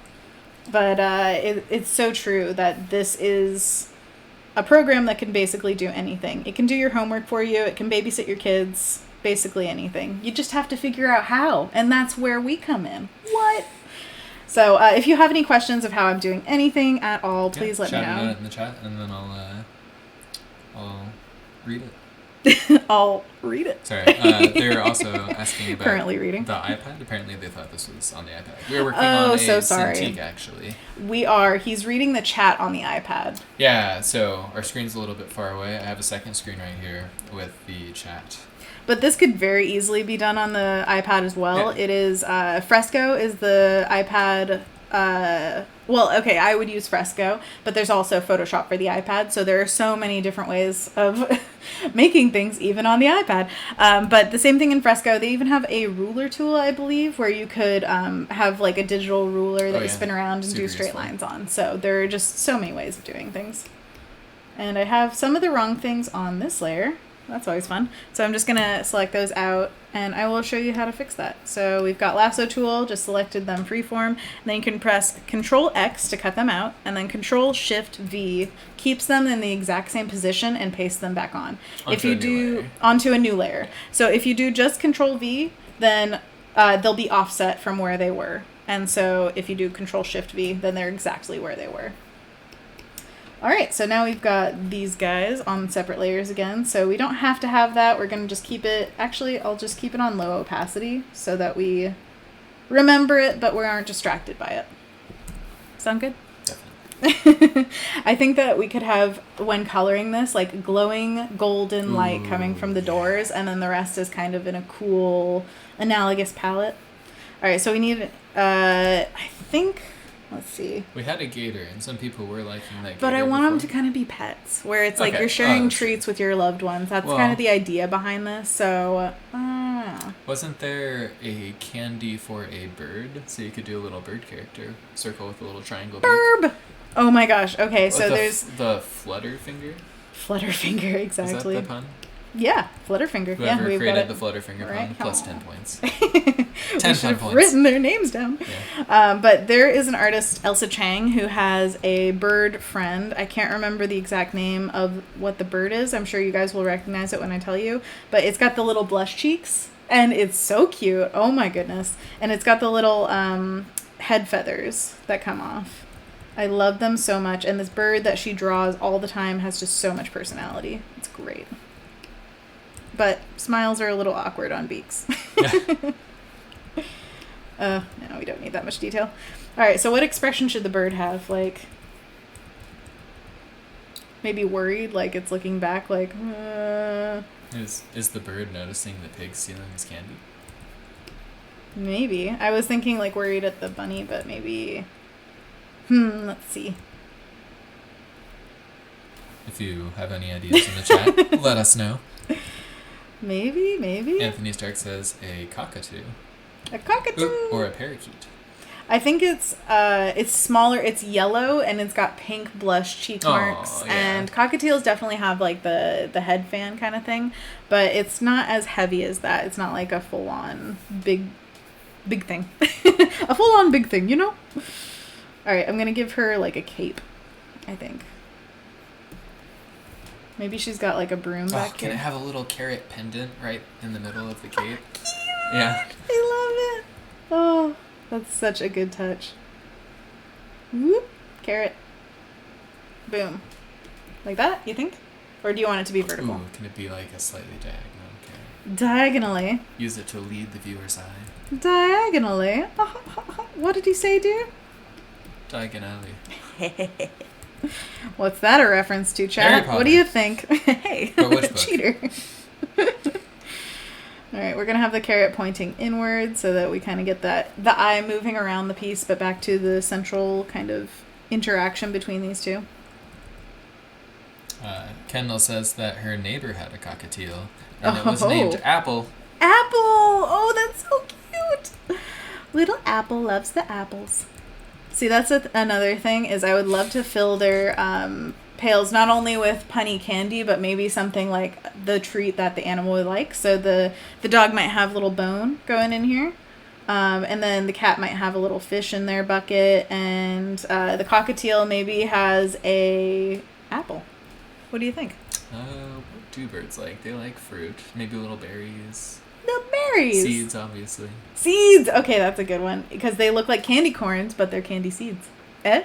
But it's so true that this is a program that can basically do anything. It can do your homework for you. It can babysit your kids. Basically anything. You just have to figure out how, and that's where we come in. What? So if you have any questions of how I'm doing anything at all, please let me know. Shout it out in the chat, and then I'll read it. I'll read it. Sorry. They're also asking about Currently reading the iPad. Apparently they thought this was on the iPad. We were working on a Cintiq, actually. We are. He's reading the chat on the iPad. Yeah, so our screen's a little bit far away. I have a second screen right here with the chat. But this could very easily be done on the iPad as well. Yeah. It is, Fresco is the iPad, I would use Fresco, but there's also Photoshop for the iPad. So there are so many different ways of making things, even on the iPad. But the same thing in Fresco. They even have a ruler tool, I believe, where you could have like a digital ruler that you spin around and Super do straight useful. lines on. So there are just so many ways of doing things. And I have some of the wrong things on this layer. That's always fun. So I'm just going to select those out and I will show you how to fix that. So we've got lasso tool, just selected them freeform. And then you can press Control X to cut them out, and then Control Shift V keeps them in the exact same position and pastes them back on. Onto a new layer. So if you do just Control V, then they'll be offset from where they were. And so if you do Control Shift V, then they're exactly where they were. All right, so now we've got these guys on separate layers again. So we don't have to have that. We're going to just keep it. Actually, I'll just keep it on low opacity so that we remember it, but we aren't distracted by it. Sound good? Definitely. I think that we could have, when coloring this, like glowing golden light coming from the doors, and then the rest is kind of in a cool analogous palette. All right, so we need, I think... Let's see. We had a gator, and some people were liking that gator. But I want them to kind of be pets, where it's like you're sharing treats with your loved ones. That's kind of the idea behind this. So, wasn't there a candy for a bird? So you could do a little bird character. Circle with a little triangle. Burb! Oh my gosh. Okay, so there's... The flutter finger? Flutter finger, exactly. Is that the pun? Yeah, Flutterfinger. Whoever we've created got the Flutterfinger right. pun, plus 10 points. 10 10 fun points. written their names down. Yeah. But there is an artist, Elsa Chang, who has a bird friend. I can't remember the exact name of what the bird is. I'm sure you guys will recognize it when I tell you. But it's got the little blush cheeks, and it's so cute. Oh my goodness. And it's got the little head feathers that come off. I love them so much. And this bird that she draws all the time has just so much personality. It's great. But smiles are a little awkward on beaks. No, we don't need that much detail. All right, so what expression should the bird have? Like, maybe worried, like it's looking back, like. Is the bird noticing the pig stealing his candy? Maybe. I was thinking like worried at the bunny, but maybe. Let's see. If you have any ideas in the chat, let us know. Maybe. Anthony Stark says a cockatoo. A cockatoo. Ooh, or a parakeet. I think it's smaller. It's yellow and it's got pink blush cheek marks. Yeah. And cockatiels definitely have like the head fan kind of thing, but it's not as heavy as that. It's not like a full on big thing. A full on big thing, you know? All right, I'm gonna give her like a cape, I think. Maybe she's got like a broom back Can here. it have a little carrot pendant right in the middle of the cape? Cute. Yeah. I love it. Oh, that's such a good touch. Whoop. Carrot. Boom. Like that, you think? Or do you want it to be vertical? Ooh, can it be like a slightly diagonal carrot? Diagonally. Use it to lead the viewer's eye. Diagonally. What did he say, dear? Diagonally. What's that a reference to, chat? Harry Potter. What do you think? Hey, But which book? cheater. All right, we're going to have the carrot pointing inward so that we kind of get the eye moving around the piece, but back to the central kind of interaction between these two. Kendall says that her neighbor had a cockatiel, and it was named Apple. Apple! Oh, that's so cute! Little Apple loves the apples. See, that's another thing, is I would love to fill their pails not only with punny candy, but maybe something like the treat that the animal would like. So the dog might have a little bone going in here. And then the cat might have a little fish in their bucket. And the cockatiel maybe has a apple. What do you think? What do birds like? They like fruit. Maybe little berries. The berries. Seeds, obviously. Seeds. Okay, that's a good one. Because they look like candy corns, but they're candy seeds. 2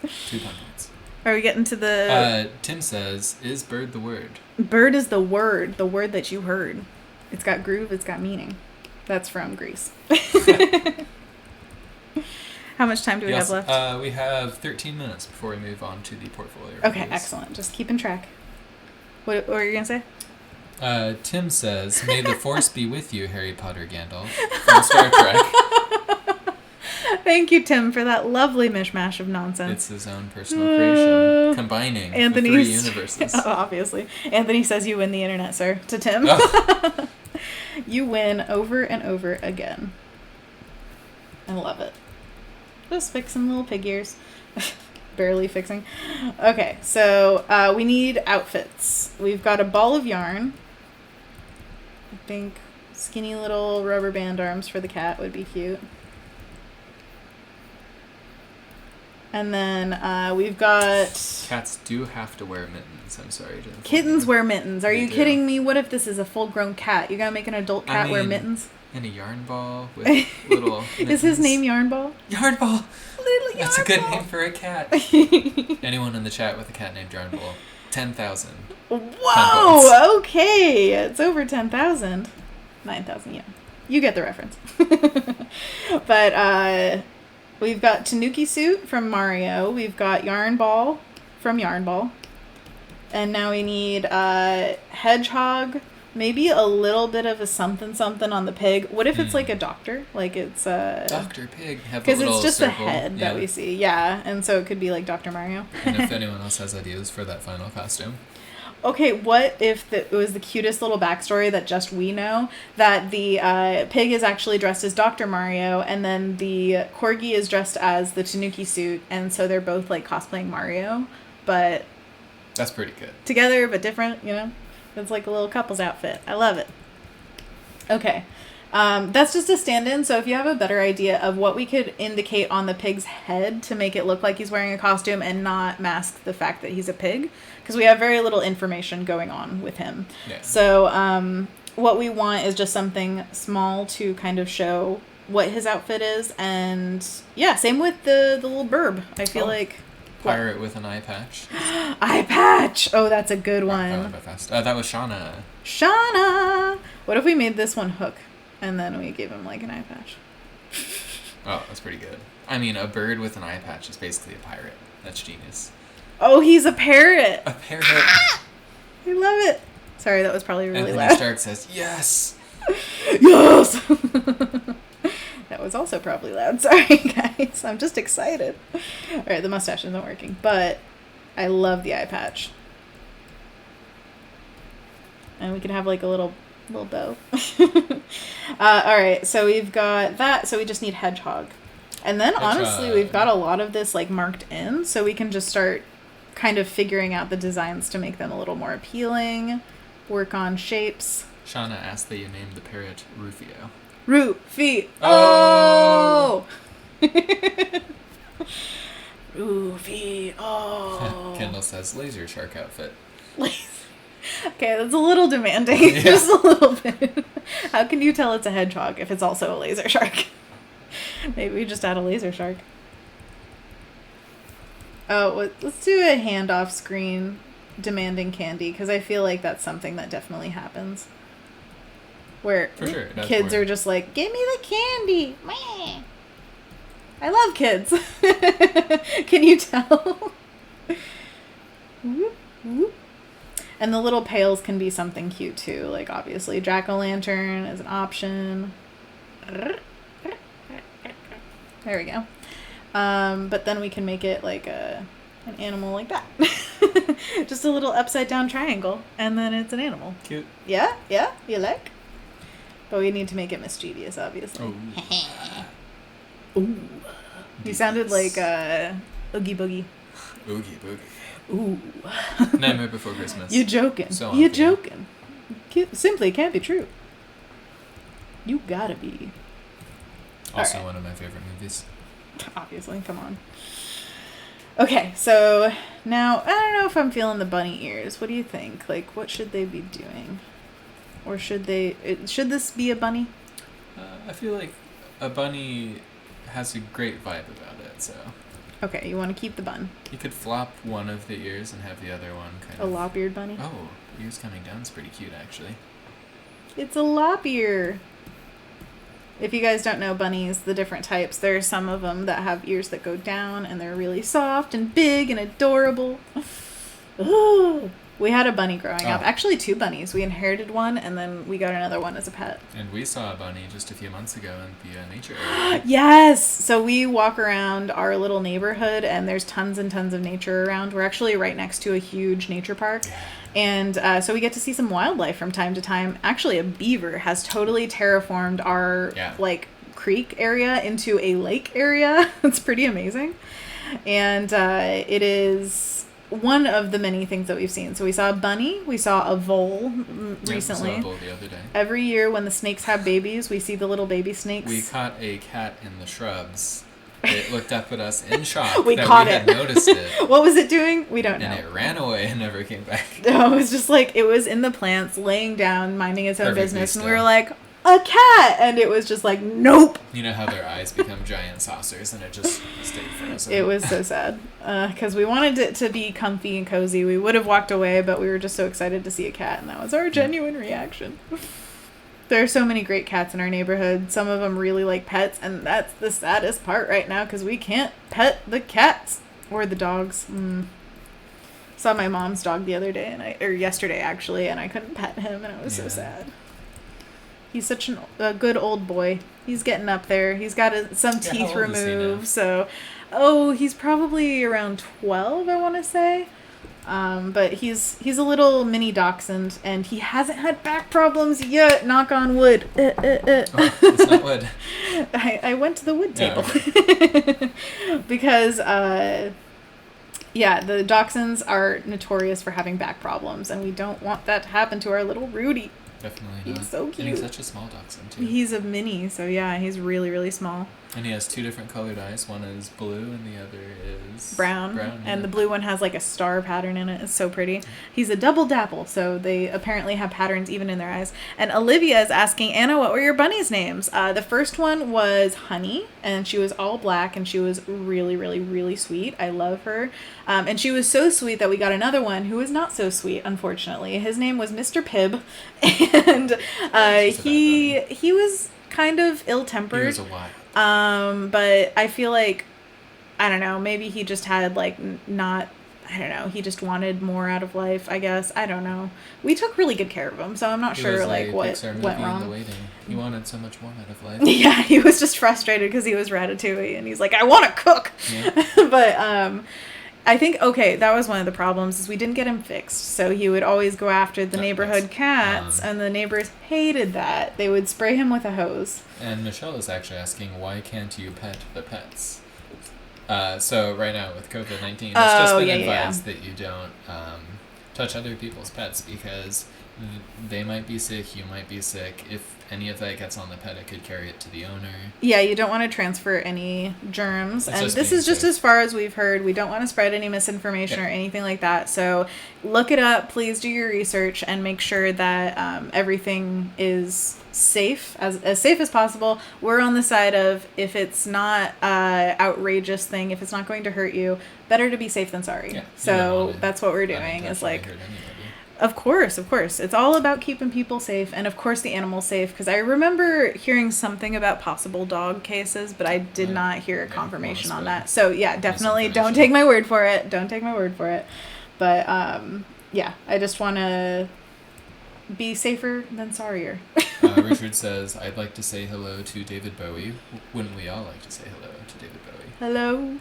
points. Are we getting to the... Tim says, is bird the word? Bird is the word that you heard. It's got groove, it's got meaning. That's from Greece. How much time do we have left? We have 13 minutes before we move on to the portfolio Okay, reviews. excellent. Just keeping track. What were you going to say? Tim says, may the force be with you, Harry Potter Gandalf, from Star Trek. Thank you, Tim, for that lovely mishmash of nonsense. It's his own personal creation, combining the 3 universes. Obviously. Anthony says you win the internet, sir, to Tim. Oh. You win over and over again. I love it. Just fixing little pig ears. Barely fixing. Okay, so we need outfits. We've got a ball of yarn. I think skinny little rubber band arms for the cat would be cute. And then we've got... Cats do have to wear mittens, I'm sorry. Kittens wear mittens. Are They you do. kidding me? What if this is a full-grown cat? You gotta make an adult cat wear mittens? And a yarn ball with little mittens. Is his name Yarn Ball? Yarn Ball! Little Yarn That's a good Ball. name for a cat. Anyone in the chat with a cat named Yarn Ball, 10,000. Whoa! Okay, it's over 10,000. 9,000, yeah. You get the reference. But we've got Tanuki Suit from Mario. We've got Yarn Ball from Yarn Ball. And now we need Hedgehog. Maybe a little bit of a something on the pig. What if it's like a doctor? Like it's Dr. Pig. Because it's just a head that we see. Yeah, and so it could be like Dr. Mario. And if anyone else has ideas for that final costume. Okay, what if it was the cutest little backstory that just we know, that the pig is actually dressed as Dr. Mario, and then the corgi is dressed as the Tanuki Suit, and so they're both like cosplaying Mario, but That's pretty good. together but different, you know? It's like a little couple's outfit. I love it. Okay. That's just a stand-in, so if you have a better idea of what we could indicate on the pig's head to make it look like he's wearing a costume and not mask the fact that he's a pig, because we have very little information going on with him. Yeah. So what we want is just something small to kind of show what his outfit is, and yeah, same with the little burb. I feel like... Pirate with an eye patch. Eye patch! Oh, that's a good one. That was Shauna. Shauna! What if we made this one Hook? And then we gave him like an eye patch. Oh, that's pretty good. I mean, a bird with an eye patch is basically a pirate. That's genius. Oh, he's a parrot. A parrot. I love it. Sorry, that was probably really Anthony loud. Stark says, yes! Yes! That was also probably loud. Sorry, guys. I'm just excited. All right, the mustache isn't working, but I love the eye patch. And we can have like a little bow. All right, so we've got that. So we just need hedgehog. And then honestly, we've got a lot of this like marked in, so we can just start kind of figuring out the designs to make them a little more appealing, work on shapes. Shauna asked that you name the parrot Rufio. Rufio! Oh! Rufio! Kendall says laser shark outfit. Okay, that's a little demanding. Yeah. Just a little bit. How can you tell it's a hedgehog if it's also a laser shark? Maybe we just add a laser shark. Oh, let's do a handoff screen demanding candy, because I feel like that's something that definitely happens. Where for sure, kids are just like, give me the candy. Meh. I love kids. Can you tell? Whoop, whoop. And the little pails can be something cute too. Like obviously jack-o'-lantern is an option. There we go. But then we can make it like an animal like that. Just a little upside down triangle, and then it's an animal. Cute. Yeah? Yeah? You like? But we need to make it mischievous, obviously. Oh. Ooh. You sounded like Oogie Boogie. Oogie Boogie. Ooh. Nightmare Before Christmas. You joking. So you joking. Simply can't be true. You gotta be. Also one of my favorite movies. Obviously, come on. Okay, so now, I don't know if I'm feeling the bunny ears. What do you think? Like, what should they be doing? Or should this be a bunny? I feel like a bunny has a great vibe about it, so... Okay, you want to keep the bun. You could flop one of the ears and have the other one kind of... A lop-eared bunny? Oh, ears coming down is pretty cute, actually. It's a lop ear. If you guys don't know bunnies, the different types, there are some of them that have ears that go down, and they're really soft and big and adorable. Ooh. We had a bunny growing up. Actually, 2 bunnies. We inherited one, and then we got another one as a pet. And we saw a bunny just a few months ago in the nature area. Yes! So we walk around our little neighborhood, and there's tons and tons of nature around. We're actually right next to a huge nature park. Yeah. And so we get to see some wildlife from time to time. Actually, a beaver has totally terraformed our, creek area into a lake area. It's pretty amazing. And it is... one of the many things that we've seen. So we saw a bunny, we saw a vole recently. We saw a vole the other day. Every year when the snakes have babies, we see the little baby snakes. We caught a cat in the shrubs. It looked up at us in shock we had noticed it. What was it doing? We don't know. And it ran away and never came back. No, it was just like, it was in the plants, laying down, minding its own Perfectly business. still. And we were like, a cat! And it was just like, nope! You know how their eyes become giant saucers and it just stayed frozen. It was so sad. Because we wanted it to be comfy and cozy. We would have walked away, but we were just so excited to see a cat, and that was our genuine reaction. There are so many great cats in our neighborhood. Some of them really like pets, and that's the saddest part right now, because we can't pet the cats. Or the dogs. Saw my mom's dog the other day, or yesterday actually, and I couldn't pet him, and it was so sad. He's such a good old boy. He's getting up there. He's got some teeth removed. So, he's probably around 12, I want to say. But he's a little mini dachshund, and he hasn't had back problems yet. Knock on wood. Oh, it's not wood. I went to the wood table. Okay. Because Yeah, the dachshunds are notorious for having back problems, and we don't want that to happen to our little Rudy. Definitely not. He's so cute. And he's such a small dachshund, too. He's a mini, so yeah, he's really, really small. And he has 2 different colored eyes. One is blue and the other is... Brown. Yeah. And the blue one has like a star pattern in it. It's so pretty. He's a double dapple, so they apparently have patterns even in their eyes. And Olivia is asking, Anna, what were your bunnies' names? The first one was Honey, and she was all black, and she was really, really, really sweet. I love her. And she was so sweet that we got another one who was not so sweet, unfortunately. His name was Mr. Pibb, and he was kind of ill-tempered. He was a wild. But I feel like, I don't know, maybe he just had like not, I don't know, he just wanted more out of life, I guess. I don't know. We took really good care of him, so I'm not sure like what went wrong. The Waiting. He wanted so much more out of life. Yeah, he was just frustrated because he was Ratatouille and he's like, I want to cook. Yeah. But I think, okay, that was one of the problems is we didn't get him fixed. So he would always go after the neighborhood cats, and the neighbors hated that. They would spray him with a hose. And Michelle is actually asking, why can't you pet the pets? So right now with COVID-19, it's just been advised that you don't touch other people's pets because they might be sick, you might be sick. If any of that gets on the pet, it could carry it to the owner. Yeah, you don't want to transfer any germs. And this is just as far as we've heard. We don't want to spread any misinformation or anything like that. So look it up. Please do your research and make sure that everything is safe, as safe as possible. We're on the side of if it's not outrageous thing, if it's not going to hurt you, better to be safe than sorry. Yeah, so that's what we're doing. Is like... Of course. It's all about keeping people safe and, of course, the animals safe. Because I remember hearing something about possible dog cases, but I did not hear a confirmation on that. So, yeah, definitely don't take my word for it. But, yeah, I just want to be safer than sorrier. Richard says, I'd like to say hello to David Bowie. Wouldn't we all like to say hello to David Bowie? Hello.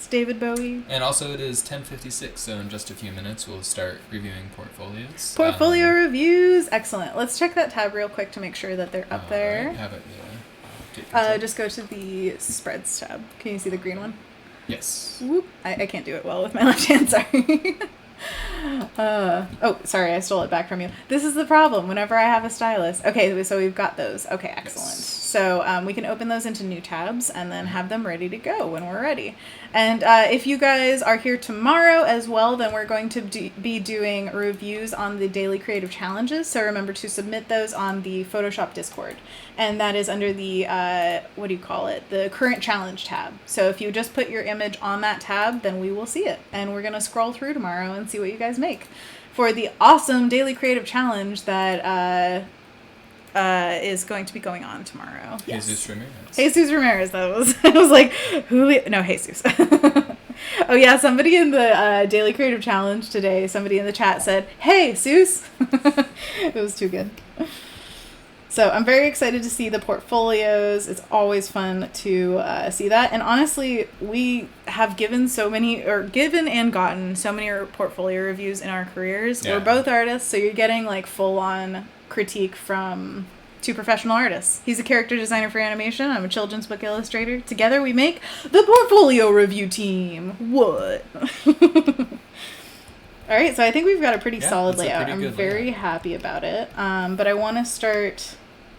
David Bowie. And also it is 10:56, so in just a few minutes we'll start reviewing portfolios. Portfolio reviews. Excellent. Let's check that tab real quick to make sure that they're up there. Right. Have it, just go to the spreads tab. Can you see the green one? Yes. Whoop. I can't do it well with my left hand, sorry. Oh, sorry, I stole it back from you. This is the problem whenever I have a stylus. Okay, so we've got those. Okay, excellent. Yes. So we can open those into new tabs and then have them ready to go when we're ready. And if you guys are here tomorrow as well, then we're going to be doing reviews on the daily creative challenges. So remember to submit those on the Photoshop Discord. And that is under the, the current challenge tab. So if you just put your image on that tab, then we will see it. And we're going to scroll through tomorrow and see what you guys make for the awesome daily creative challenge that is going to be going on tomorrow. Yes. Jesus Ramirez. That was I was like, Jesus. Oh yeah, somebody in the daily creative challenge today, somebody in the chat said, "Hey, Seuss." It was too good. So I'm very excited to see the portfolios. It's always fun to see that. And honestly, we have given and gotten so many portfolio reviews in our careers. Yeah. We're both artists, so you're getting like full-on critique from two professional artists. He's a character designer for animation. I'm a children's book illustrator. Together we make the portfolio review team. What? All right, so I think we've got a pretty solid layout. I'm very happy about it. But I want to start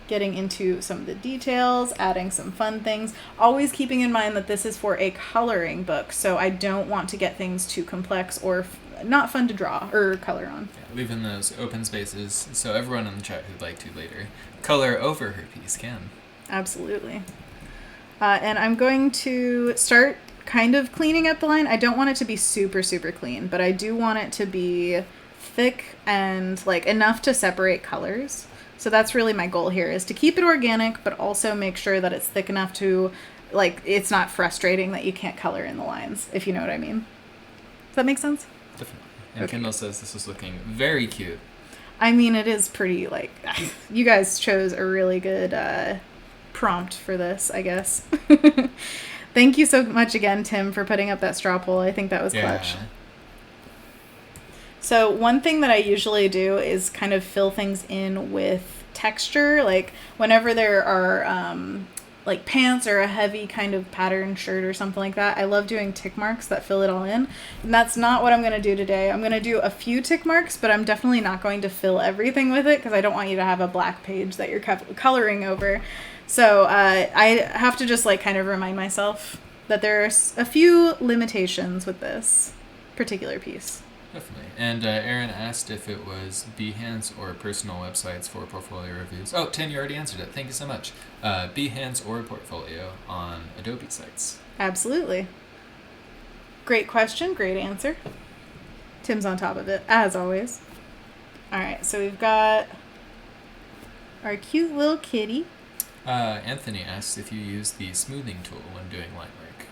getting into some of the details, adding some fun things, always keeping in mind that this is for a coloring book, so I don't want to get things too complex or not fun to draw or color on. Yeah, leaving those open spaces so everyone in the chat who'd like to later color over her piece can. Absolutely. And I'm going to start kind of cleaning up the line. I don't want it to be super, super clean, but I do want it to be thick and like enough to separate colors. So that's really my goal here, is to keep it organic, but also make sure that it's thick enough to, like, it's not frustrating that you can't color in the lines, if you know what I mean. Does that make sense? Definitely. And okay. Kendall says this is looking very cute. I mean, it is pretty, like, you guys chose a really good prompt for this, I guess. Thank you so much again, Tim, for putting up that straw poll. I think that was clutch. So one thing that I usually do is kind of fill things in with texture. Like whenever there are like pants or a heavy kind of pattern shirt or something like that, I love doing tick marks that fill it all in. And that's not what I'm going to do today. I'm going to do a few tick marks, but I'm definitely not going to fill everything with it because I don't want you to have a black page that you're coloring over. So I have to just like kind of remind myself that there's a few limitations with this particular piece. Definitely. And Aaron asked if it was Behance or personal websites for portfolio reviews. Oh, Tim, you already answered it. Thank you so much. Behance or portfolio on Adobe sites. Absolutely. Great question. Great answer. Tim's on top of it, as always. All right, so we've got our cute little kitty. Anthony asks if you use the smoothing tool when doing line work.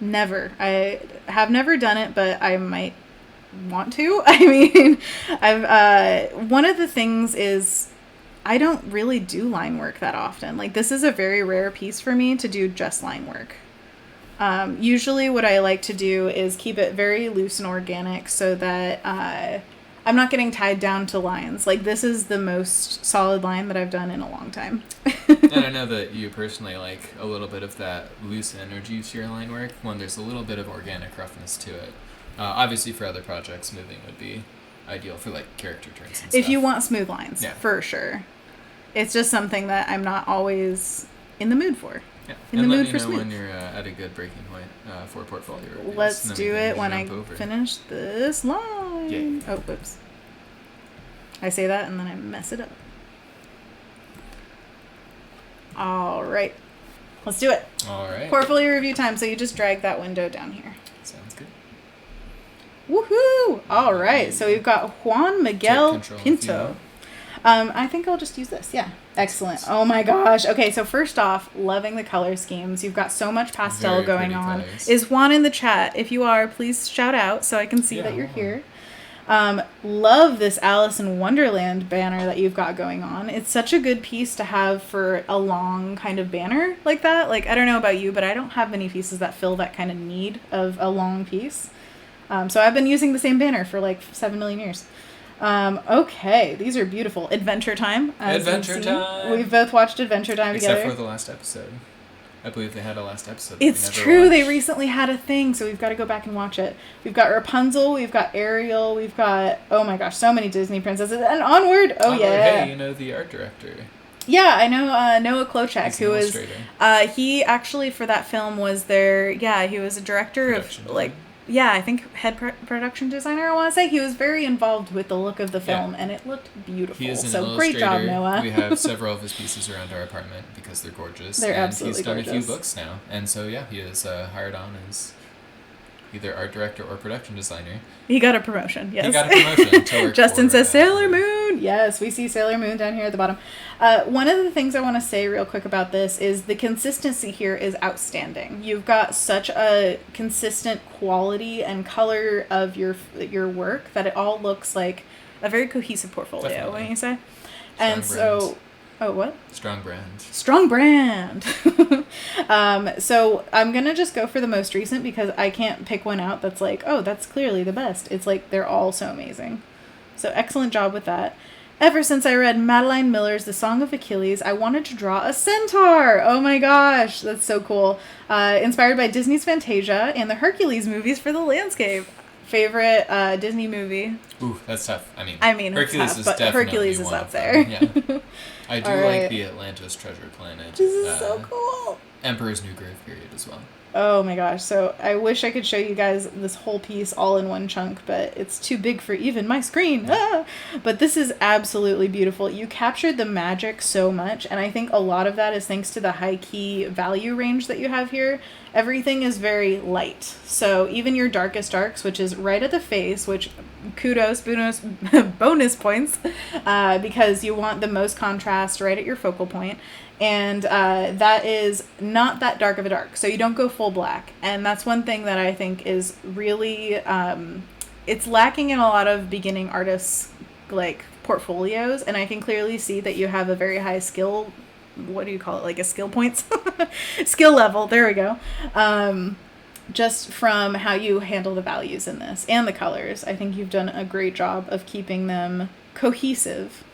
Never. I have never done it, but I might want to. I mean, I've one of the things is I don't really do line work that often. Like, this is a very rare piece for me to do just line work. Usually what I like to do is keep it very loose and organic so that I'm not getting tied down to lines. Like, this is the most solid line that I've done in a long time. And I know that you personally like a little bit of that loose energy to your line work when there's a little bit of organic roughness to it. Obviously, for other projects, smoothing would be ideal for like character turns and stuff. If you want smooth lines, yeah. For sure. It's just something that I'm not always in the mood for. Yeah. In the mood for smooth. smooth. When you're at a good breaking point for portfolio reviews. Let's do it when I finish this line. Yeah. Oh, whoops. I say that and then I mess it up. All right. Let's do it. All right. Portfolio review time. So you just drag that window down here. Sounds good. Woohoo! All right. So we've got Juan Miguel Pinto. I think I'll just use this. Yeah. Excellent. Oh my gosh. Okay, so first off, loving the color schemes. You've got so much pastel Very going pretty on. colors. Is Juan in the chat? If you are, please shout out so I can see that you're here. Love this Alice in Wonderland banner that you've got going on. It's such a good piece to have for a long kind of banner like that. Like, I don't know about you, but I don't have many pieces that fill that kind of need of a long piece. So I've been using the same banner for like 7 million years. Okay, these are beautiful. Adventure Time. Adventure Time. We've both watched Adventure Time together. Except for the last episode. I believe they had a last episode. It's true. They recently had a thing, so we've got to go back and watch it. We've got Rapunzel. We've got Ariel. We've got, oh my gosh, so many Disney princesses. And Onward. Oh, yeah. Hey, you know the art director. Yeah, I know Noah Klochak, He's who an is... illustrator. He actually, for that film, was their... Yeah, he was a director Production of, like... Yeah, I think head production designer, I want to say. He was very involved with the look of the film, and it looked beautiful. He is an so illustrator. Great job, Noah. We have several of his pieces around our apartment because they're gorgeous. They're and absolutely he's done gorgeous. a few books now. And so, yeah, he is hired on as either art director or production designer. He got a promotion, yes. He got a promotion to work Justin for, says Sailor Moon. Yes, we see Sailor Moon down here at the bottom. One of the things I want to say real quick about this is the consistency here is outstanding. You've got such a consistent quality and color of your work that it all looks like a very cohesive portfolio, Definitely. wouldn't you say? Strong And so... Oh, what? Strong brand. Strong brand. So I'm going to just go for the most recent because I can't pick one out that's like, oh, that's clearly the best. It's like they're all so amazing. So excellent job with that. Ever since I read Madeline Miller's The Song of Achilles, I wanted to draw a centaur. Oh my gosh, that's so cool. Inspired by Disney's Fantasia and the Hercules movies for the landscape. Favorite Disney movie? Ooh, that's tough. I mean Hercules Hercules is is definitely Hercules is one up of there. them. Yeah. I do All right. like the Atlantis Treasure Planet. This is so cool. Emperor's New Groove period as well. Oh my gosh, so I wish I could show you guys this whole piece all in one chunk, but it's too big for even my screen. Ah! But this is absolutely beautiful. You captured the magic so much, and I think a lot of that is thanks to the high key value range that you have here. Everything is very light. So even your darkest darks, which is right at the face, which kudos, bonus points, because you want the most contrast right at your focal point. And that is not that dark of a dark. So you don't go full black. And that's one thing that I think is really, it's lacking in a lot of beginning artists, like, portfolios. And I can clearly see that you have a very high skill, what do you call it, like a skill points? Skill level, there we go. Just from how you handle the values in this and the colors. I think you've done a great job of keeping them cohesive.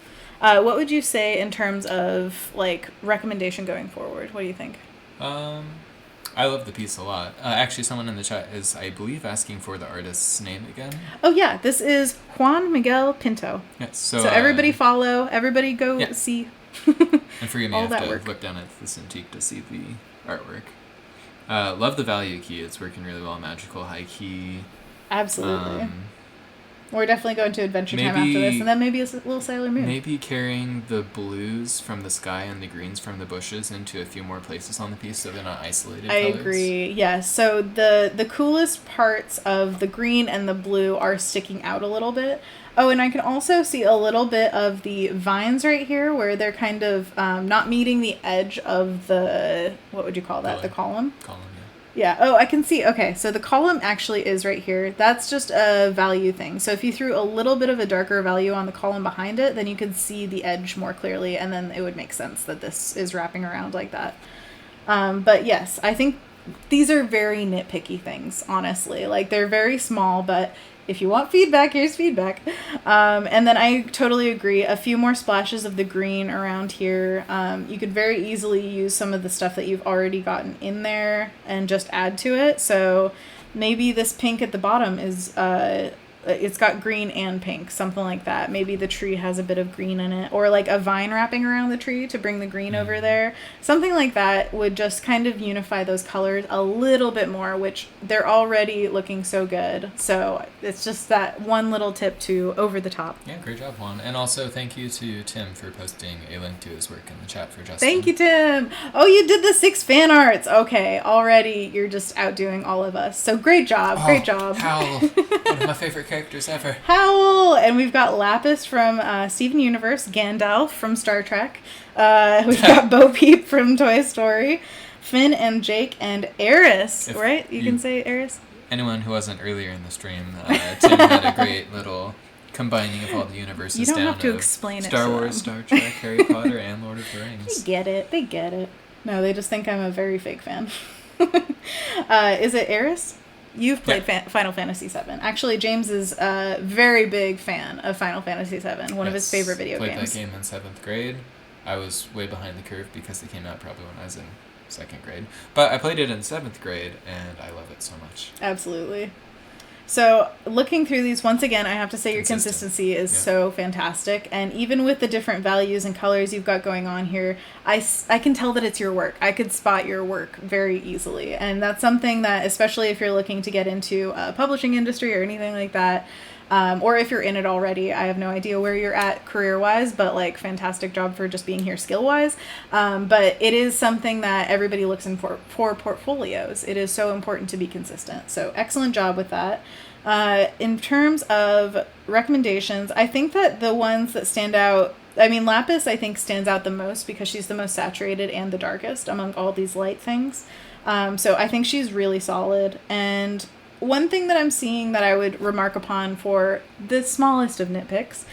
What would you say in terms of, like, recommendation going forward? What do you think? I love the piece a lot. Actually, someone in the chat is, I believe, asking for the artist's name again. Oh, yeah. This is Juan Miguel Pinto. Yes. So everybody follow. Everybody go see. And forgive me, I have to work. look down at the Cintiq to see the artwork. Love the value key. It's working really well. Magical high key. Absolutely. We're definitely going to Adventure Time after this, and then maybe a little Sailor Moon. Maybe carrying the blues from the sky and the greens from the bushes into a few more places on the piece so they're not isolated I colors. agree, yes. So the coolest parts of the green and the blue are sticking out a little bit. Oh, and I can also see a little bit of the vines right here where they're kind of not meeting the edge of the, what would you call that, the column? Column, yeah. Yeah. Oh, I can see. Okay, so the column actually is right here. That's just a value thing. So if you threw a little bit of a darker value on the column behind it, then you could see the edge more clearly, and then it would make sense that this is wrapping around like that. But yes, I think these are very nitpicky things, honestly. Like, they're very small, but if you want feedback, here's feedback. And then I totally agree. A few more splashes of the green around here. You could very easily use some of the stuff that you've already gotten in there and just add to it. So maybe this pink at the bottom is, it's got green and pink, something like that. Maybe the tree has a bit of green in it, or like a vine wrapping around the tree to bring the green over there. Something like that would just kind of unify those colors a little bit more, which they're already looking so good. So it's just that one little tip to over the top. Yeah, great job, Juan. And also thank you to Tim for posting a link to his work in the chat for Justin. Thank you, Tim. Oh, you did the 6 fan arts. Okay, already you're just outdoing all of us. So great job, great job. Howl, one of my favorite characters ever. Howl! And we've got Lapis from Steven Universe, Gandalf from Star Trek. We've got Bo Peep from Toy Story, Finn and Jake and Eris, right? You can say Eris? Anyone who wasn't earlier in the stream, Tim had a great little combining of all the universes. You don't down have to of explain it. Star Wars, Star Trek, Harry Potter, and Lord of the Rings. They get it. They get it. No, they just think I'm a very fake fan. Is it Eris? You've played Final Fantasy VII. Actually, James is a very big fan of Final Fantasy VII, one of his favorite video games. I played that game in 7th grade. I was way behind the curve because it came out probably when I was in 2nd grade. But I played it in 7th grade, and I love it so much. Absolutely. So looking through these, once again, I have to say your consistency is so fantastic. And even with the different values and colors you've got going on here, I can tell that it's your work. I could spot your work very easily. And that's something that, especially if you're looking to get into a publishing industry or anything like that, or if you're in it already, I have no idea where you're at career-wise, but like fantastic job for just being here skill-wise. But it is something that everybody looks in for portfolios. It is so important to be consistent. So excellent job with that. In terms of recommendations, I think that the ones that stand out, I mean, Lapis I think stands out the most because she's the most saturated and the darkest among all these light things. So I think she's really solid. And one thing that I'm seeing that I would remark upon for the smallest of nitpicks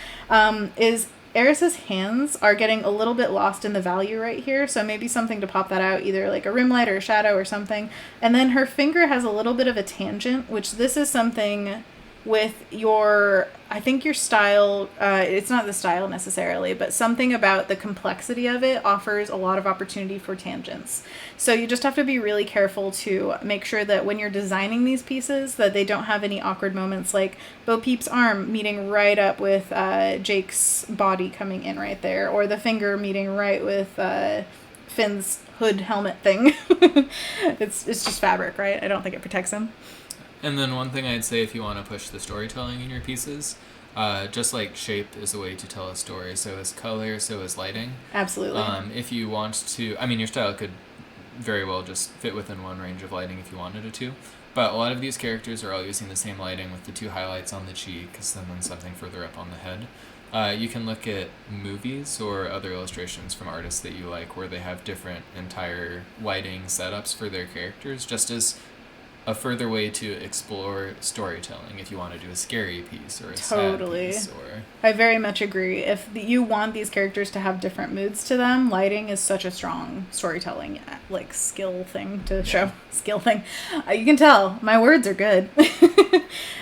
is Eris's hands are getting a little bit lost in the value right here, so maybe something to pop that out, either like a rim light or a shadow or something. And then her finger has a little bit of a tangent, which this is something with your, I think your style, it's not the style necessarily, but something about the complexity of it offers a lot of opportunity for tangents. So you just have to be really careful to make sure that when you're designing these pieces that they don't have any awkward moments, like Bo Peep's arm meeting right up with Jake's body coming in right there, or the finger meeting right with Finn's hood helmet thing. It's just fabric, right? I don't think it protects him. And then one thing I'd say, if you want to push the storytelling in your pieces, just like shape is a way to tell a story, so is color, so is lighting. Absolutely. If you want to, I mean, your style could very well just fit within one range of lighting if you wanted it to, but a lot of these characters are all using the same lighting with the 2 highlights on the cheeks and then something further up on the head. You can look at movies or other illustrations from artists that you like where they have different entire lighting setups for their characters, just as a further way to explore storytelling if you want to do a scary piece or a sad piece. I very much agree. If you want these characters to have different moods to them, lighting is such a strong storytelling like skill thing to show. Skill thing. You can tell my words are good.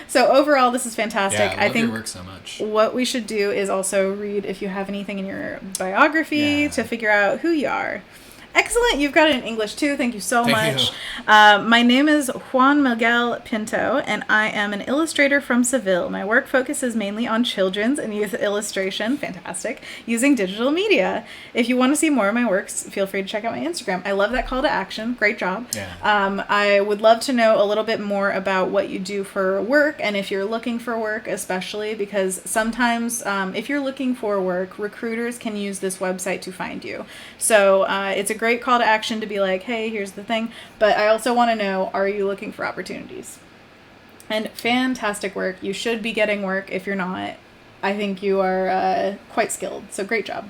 So overall, this is fantastic. I love your work so much. What we should do is also read if you have anything in your biography to figure out who you are. Excellent. You've got it in English too. Thank you so Thank much. you. My name is Juan Miguel Pinto, and I am an illustrator from Seville. My work focuses mainly on children's and youth illustration, fantastic, using digital media. If you want to see more of my works, feel free to check out my Instagram. I love that call to action. Great job. Yeah. I would love to know a little bit more about what you do for work, and if you're looking for work, especially because sometimes if you're looking for work, recruiters can use this website to find you. So it's a great call to action to be like, hey, here's the thing. But I also want to know, are you looking for opportunities? And fantastic work. You should be getting work. If you're not, I think you are quite skilled. So great job.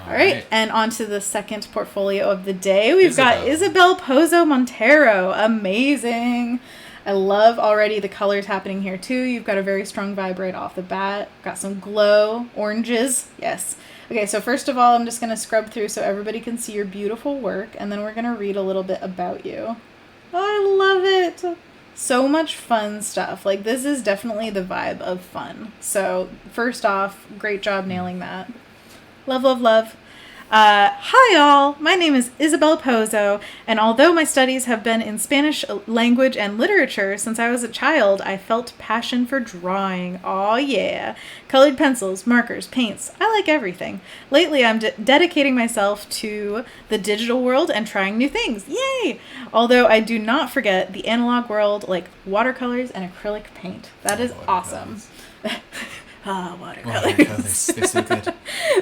All right. And on to the second portfolio of the day. We've got Isabel Pozo Montero. Amazing. I love already the colors happening here too. You've got a very strong vibe right off the bat. Got some glow, oranges. Yes. Okay, so first of all, I'm just going to scrub through so everybody can see your beautiful work, and then we're going to read a little bit about you. Oh, I love it. So much fun stuff. Like, this is definitely the vibe of fun. So first off, great job nailing that. Love, love, love. Hi all, my name is Isabel Pozo, and although my studies have been in Spanish language and literature since I was a child, I felt passion for drawing. Aw yeah. Colored pencils, markers, paints, I like everything. Lately I'm dedicating myself to the digital world and trying new things. Yay! Although I do not forget the analog world like watercolors and acrylic paint. That is awesome. Watercolors. They're so good.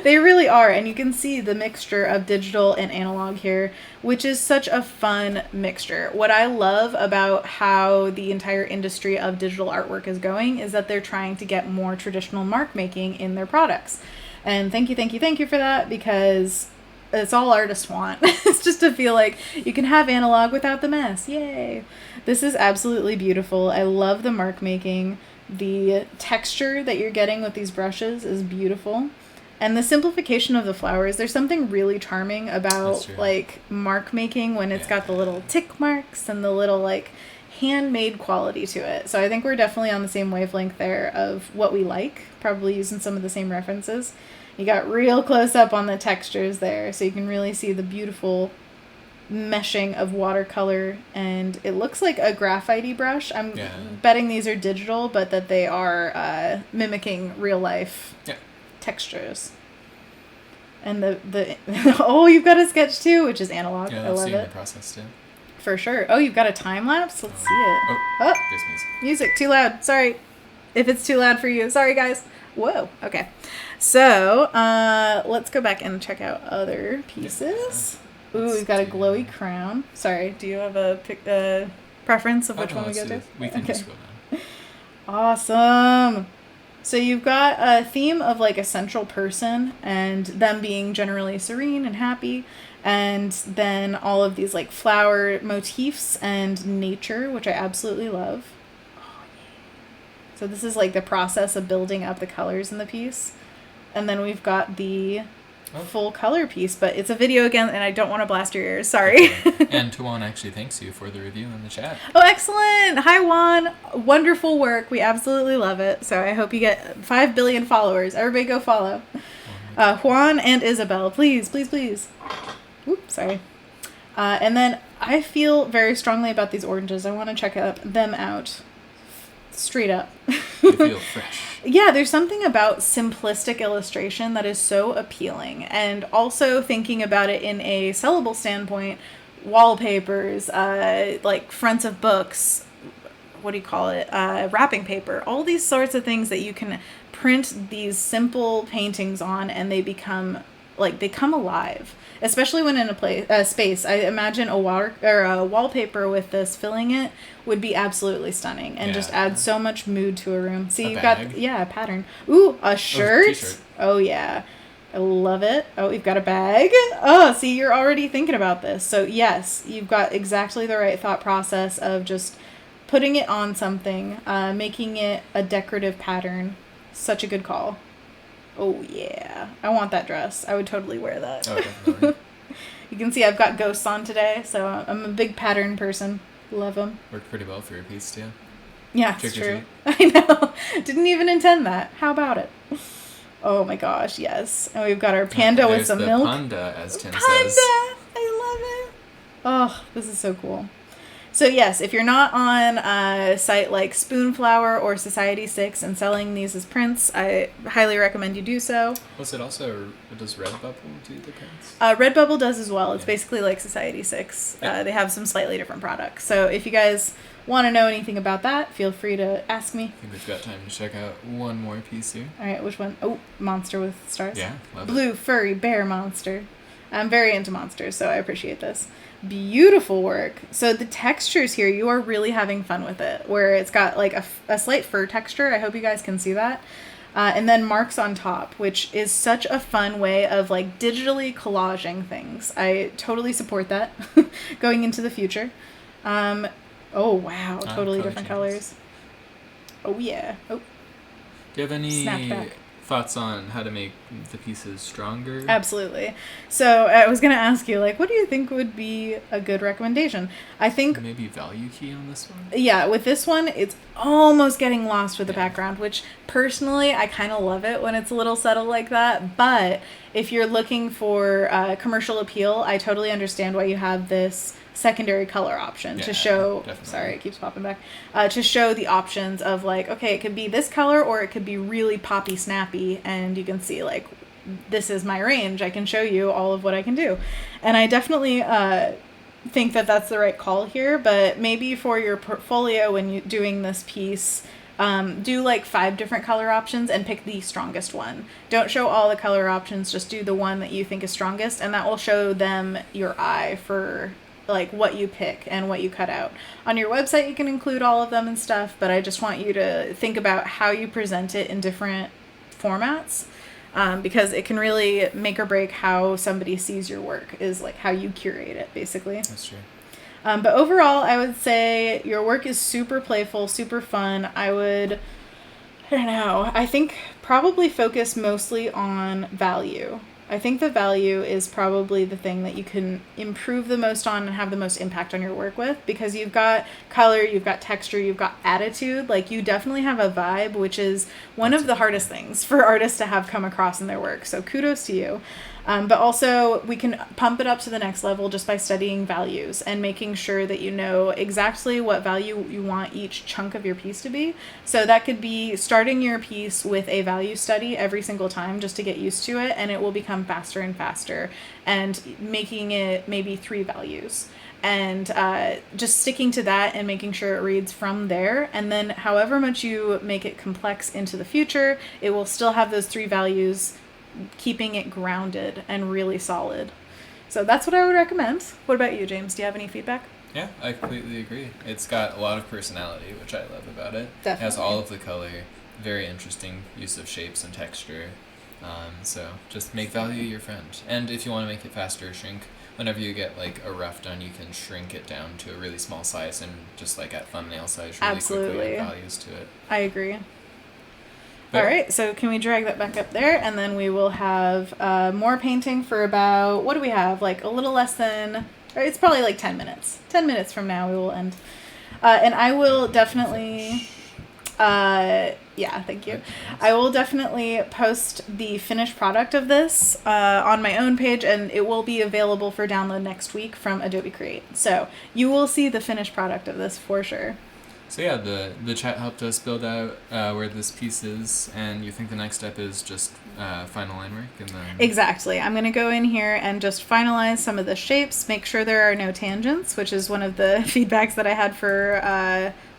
They really are, and you can see the mixture of digital and analog here, which is such a fun mixture. What I love about how the entire industry of digital artwork is going is that they're trying to get more traditional mark making in their products. And thank you for that, because it's all artists want. It's just to feel like you can have analog without the mess. Yay! This is absolutely beautiful. I love the mark making. The texture that you're getting with these brushes is beautiful. And the simplification of the flowers, there's something really charming about like mark making when it's got the little tick marks and the little like handmade quality to it. So I think we're definitely on the same wavelength there of what we like, probably using some of the same references. You got real close up on the textures there, so you can really see the beautiful meshing of watercolor, and it looks like a graphite-y brush. I'm betting these are digital, but that they are mimicking real life textures. And the oh, you've got a sketch too, which is analog. Yeah, I love it. The process too. For sure. Oh, you've got a time lapse. Let's see it. Oh, there's music. Music too loud. Sorry, if it's too loud for you. Sorry, guys. Whoa. Okay. So let's go back and check out other pieces. Ooh, we've got a glowy crown. Sorry, do you have a preference of which one we go to? We can just go down. Awesome. So you've got a theme of like a central person and them being generally serene and happy, and then all of these like flower motifs and nature, which I absolutely love. So this is like the process of building up the colors in the piece. And then we've got the full color piece, but it's a video again, and I don't want to blast your ears. Sorry. And Tuan actually thanks you for the review in the chat. Oh, excellent. Hi, Juan. Wonderful work. We absolutely love it. So I hope you get 5 billion followers. Everybody go follow. Juan and Isabel, please, please, please. Oops, sorry. And then I feel very strongly about these oranges. I want to check them out. Straight up. They feel fresh. Yeah, there's something about simplistic illustration that is so appealing. And also thinking about it in a sellable standpoint, wallpapers, like fronts of books, what do you call it? Wrapping paper, all these sorts of things that you can print these simple paintings on, and they become like, they come alive. Especially when in a space. I imagine a wallpaper with this filling it would be absolutely stunning and just add so much mood to a room. See, you've got a pattern. Ooh, a shirt. T-shirt. Oh yeah, I love it. Oh, we've got a bag. Oh, see, you're already thinking about this. So yes, you've got exactly the right thought process of just putting it on something, making it a decorative pattern. Such a good call. Oh, yeah. I want that dress. I would totally wear that. Oh, definitely. You can see I've got ghosts on today, so I'm a big pattern person. Love them. Worked pretty well for your piece, too. Yeah, it's true. I know. Didn't even intend that. How about it? Oh, my gosh, yes. And we've got our panda with some milk. Panda, as Tim says. Panda! I Oh, this is so cool. So yes, if you're not on a site like Spoonflower or Society6 and selling these as prints, I highly recommend you do so. Was it also, does Redbubble do the prints? Redbubble does as well. It's Yeah. basically like Society6. Yeah. They have some slightly different products. So if you guys want to know anything about that, feel free to ask me. I think we've got time to check out one more piece here. All right, which one? Oh, monster with stars. Yeah, love Blue furry bear monster. I'm very into monsters, so I appreciate this. Beautiful work. So the textures here, you are really having fun with it, where it's got like a slight fur texture. I hope you guys can see that. And then marks on top, which is such a fun way of like digitally collaging things. I totally support that going into the future. Oh wow, totally different colors. Oh yeah. Oh, Do you have any Snapback. thoughts on how to make the pieces stronger? absolutely. So I was gonna ask you, like, what do you think would be a good recommendation? I think Maybe value key on this one? yeah, with this one, it's almost getting lost with the Yeah. background, which personally, I kind of love it when it's a little subtle like that. But if you're looking for commercial appeal, I totally understand why you have this secondary color option to Yeah, show, definitely. sorry, it keeps popping back, to show the options of like, okay, it could be this color or it could be really poppy snappy, and you can see like, this is my range. I can show you all of what I can do. And I definitely think that that's the right call here, but maybe for your portfolio when you're doing this piece, do like 5 different color options and pick the strongest one. Don't show all the color options, just do the one that you think is strongest, and that will show them your eye for like what you pick and what you cut out. On your website you can include all of them and stuff, but I just want you to think about how you present it in different formats. Because it can really make or break how somebody sees your work, is like how you curate it, basically. That's true. But overall, I would say your work is super playful, super fun. I don't know, I think probably focus mostly on value. I think the value is probably the thing that you can improve the most on and have the most impact on your work with, because you've got color, you've got texture, you've got attitude. Like, you definitely have a vibe, which is one of the hardest things for artists to have come across in their work. So kudos to you. But also, we can pump it up to the next level just by studying values and making sure that you know exactly what value you want each chunk of your piece to be. So that could be starting your piece with a value study every single time just to get used to it, and it will become faster and faster, and making it maybe 3 values. And just sticking to that and making sure it reads from there. And then however much you make it complex into the future, it will still have those 3 values, keeping it grounded and really solid. So that's what I would recommend. What about you, James? Do you have any feedback? Yeah, I completely agree. It's got a lot of personality, which I love about it. Definitely. It has all of the color, very interesting use of shapes and texture. So just make value your friend. And if you want to make it faster, shrink. Whenever you get like a rough done, you can shrink it down to a really small size and just like at thumbnail size really quickly add values to it. I agree. But all right, so can we drag that back up there, and then we will have more painting for about, what do we have, like a little less than, or it's probably like 10 minutes. 10 minutes from now we will end. And I will definitely, yeah, thank you. I will definitely post the finished product of this on my own page, and it will be available for download next week from Adobe Create. So you will see the finished product of this for sure. So yeah, the chat helped us build out where this piece is, and you think the next step is just final line work, and then Exactly. I'm going to go in here and just finalize some of the shapes, make sure there are no tangents, which is one of the feedbacks that I had for,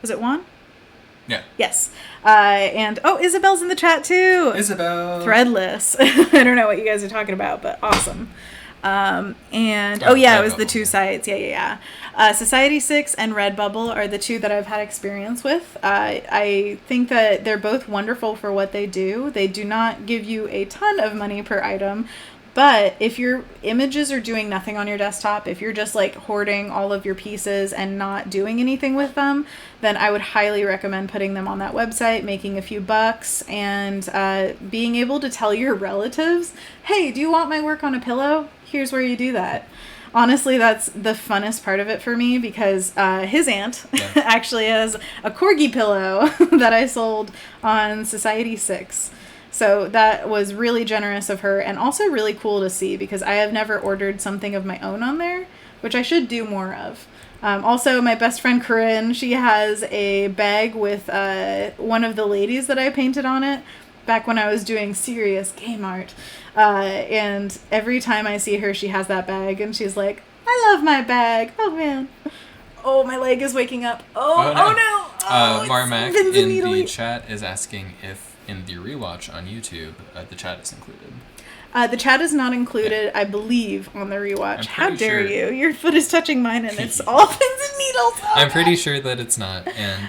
was it Juan? Yeah. Yes. And, oh, Isabel's in the chat too. Isabel. Threadless. I don't know what you guys are talking about, but awesome. And oh yeah, it was the 2 sites. Yeah. Society6 and Redbubble are the 2 that I've had experience with. I think that they're both wonderful for what they do. They do not give you a ton of money per item, but if your images are doing nothing on your desktop, if you're just like hoarding all of your pieces and not doing anything with them, then I would highly recommend putting them on that website, making a few bucks, and being able to tell your relatives, hey, do you want my work on a pillow? Here's where you do that. Honestly, that's the funnest part of it for me, because his aunt actually has a corgi pillow that I sold on Society6. So that was really generous of her, and also really cool to see, because I have never ordered something of my own on there, which I should do more of. Also, my best friend Corinne, she has a bag with one of the ladies that I painted on it back when I was doing serious game art. And every time I see her, she has that bag, and she's like, I love my bag. Oh, man. Oh, my leg is waking up. Oh no. Oh, Marmac in the chat is asking if in the rewatch on YouTube, the chat is included. The chat is not included, I believe, on the rewatch. How dare you? Your foot is touching mine, and it's all pins and needles. Oh, I'm pretty sure that it's not. And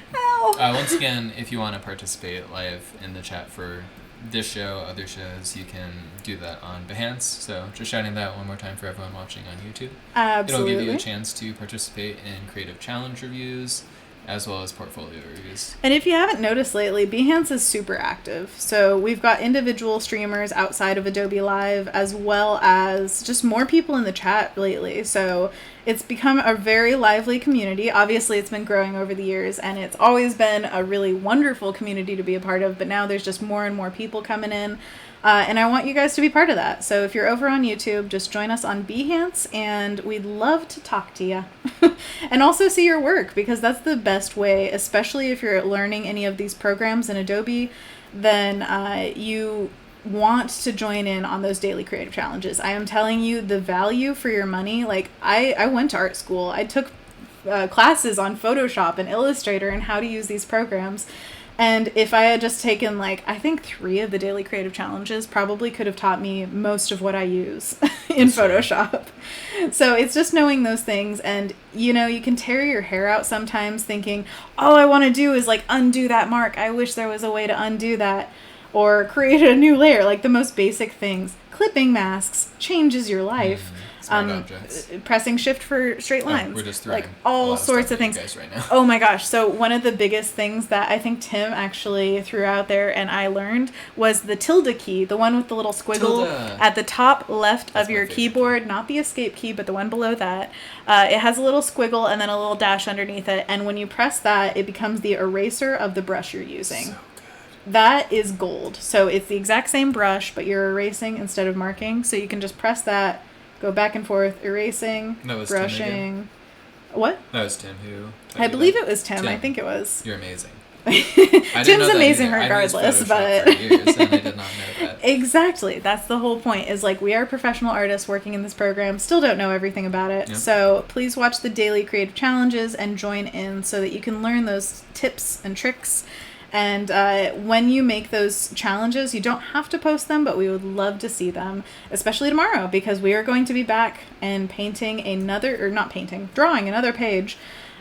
once again, if you want to participate live in the chat for this show, other shows, you can do that on Behance. So just shouting that one more time for everyone watching on YouTube. Absolutely. It'll give you a chance to participate in creative challenge reviews, as well as portfolio reviews. And if you haven't noticed lately, Behance is super active. So we've got individual streamers outside of Adobe Live, as well as just more people in the chat lately. So it's become a very lively community. Obviously, it's been growing over the years, and it's always been a really wonderful community to be a part of. But now there's just more and more people coming in. And I want you guys to be part of that. So if you're over on YouTube, just join us on Behance, and we'd love to talk to you. And also see your work, because that's the best way, especially if you're learning any of these programs in Adobe, then you want to join in on those daily creative challenges. I am telling you, the value for your money, like I went to art school. I took classes on Photoshop and Illustrator and how to use these programs. And if I had just taken, like, I think 3 of the daily creative challenges probably could have taught me most of what I use in Photoshop. So it's just knowing those things. And, you know, you can tear your hair out sometimes thinking, all I want to do is, like, undo that mark. I wish there was a way to undo that. Or create a new layer, like the most basic things. Clipping masks changes your life. Pressing shift for straight lines. We're just throwing like all sorts of things. Right now. Oh my gosh. So one of the biggest things that I think Tim actually threw out there and I learned was the tilde key, the one with the little squiggle at the top left of your keyboard, not the escape key, but the one below that. It has a little squiggle and then a little dash underneath it. And when you press that, it becomes the eraser of the brush you're using. So that is gold. So it's the exact same brush, but you're erasing instead of marking. So you can just press that, go back and forth, erasing, brushing. What? That was Tim who... I believe it was Tim. I think it was. You're amazing. Tim's amazing regardless, but... for years, and I did not know that. Exactly. That's the whole point, is like we are professional artists working in this program, still don't know everything about it. Yep. So please watch the daily creative challenges and join in so that you can learn those tips and tricks. And when you make those challenges, you don't have to post them, but we would love to see them, especially tomorrow, because we are going to be back and drawing another page.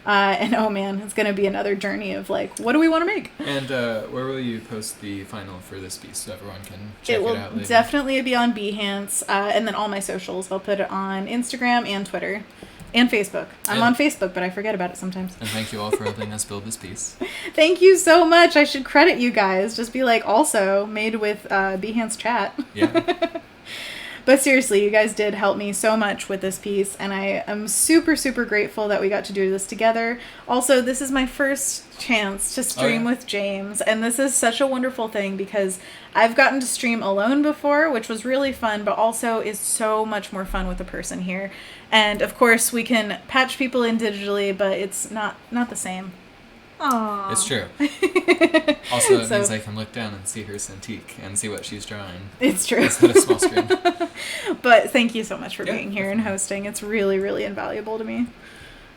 And oh man, it's going to be another journey of like, what do we want to make? And where will you post the final for this piece so everyone can check it out later? It will definitely be on Behance, and then all my socials. I'll put it on Instagram and Twitter. And Facebook. I'm on Facebook, but I forget about it sometimes. And thank you all for helping us build this piece. Thank you so much. I should credit you guys. Just be like, also made with Behance chat. Yeah. But seriously, you guys did help me so much with this piece, and I am super, super grateful that we got to do this together. Also, this is my first chance to stream with James, and this is such a wonderful thing because I've gotten to stream alone before, which was really fun, but also is so much more fun with a person here. And of course, we can patch people in digitally, but it's not the same. Aww. It's true. Also, it means I can look down and see her Cintiq and see what she's drawing. It's true. It's not a small screen. But thank you so much for being here and hosting. It's really, really invaluable to me.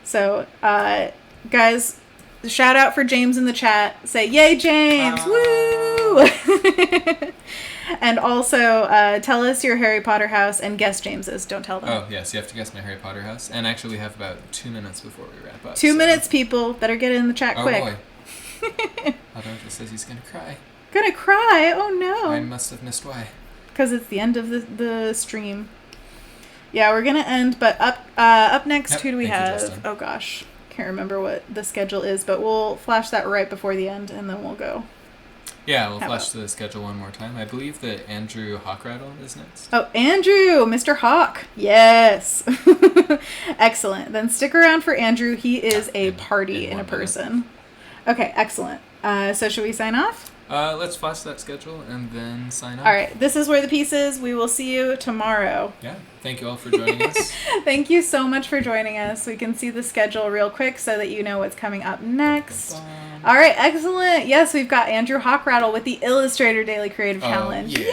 So, guys, shout out for James in the chat. Say, yay, James! Woo! And also, tell us your Harry Potter house and guess James's. Don't tell them. Oh, yes, you have to guess my Harry Potter house. And actually, we have about 2 minutes before we wrap up. 2 minutes, people. Better get in the chat quick. Oh, boy. Adobe says he's going to cry. Gonna cry? Oh, no. I must have missed why. Because it's the end of the stream. Yeah, we're going to end, but up next, who do we have? Oh, gosh. Can't remember what the schedule is, but we'll flash that right before the end, and then we'll go. Yeah, we'll flash the schedule one more time. I believe that Andrew Hawkrattle is next. Oh, Andrew! Mr. Hawk! Yes! Excellent. Then stick around for Andrew. He is a party in a person. Okay, excellent. So should we sign off? Let's flash that schedule and then sign off. All right, this is Where the Piece is. We will see you tomorrow. Yeah, thank you all for joining us. Thank you so much for joining us. We can see the schedule real quick so that you know what's coming up next. All right, excellent. Yes, we've got Andrew Hockrattle with the Illustrator Daily Creative Challenge. Yeah.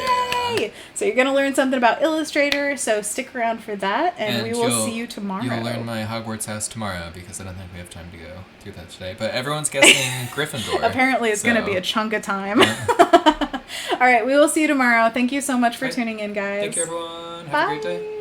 Yay! So you're going to learn something about Illustrator, so stick around for that, and we will see you tomorrow. You'll learn my Hogwarts house tomorrow, because I don't think we have time to go through that today. But everyone's guessing Gryffindor. Apparently it's going to be a chunk of time. All right, we will see you tomorrow. Thank you so much for tuning in, guys. Thank you, everyone. Have Bye. a great day.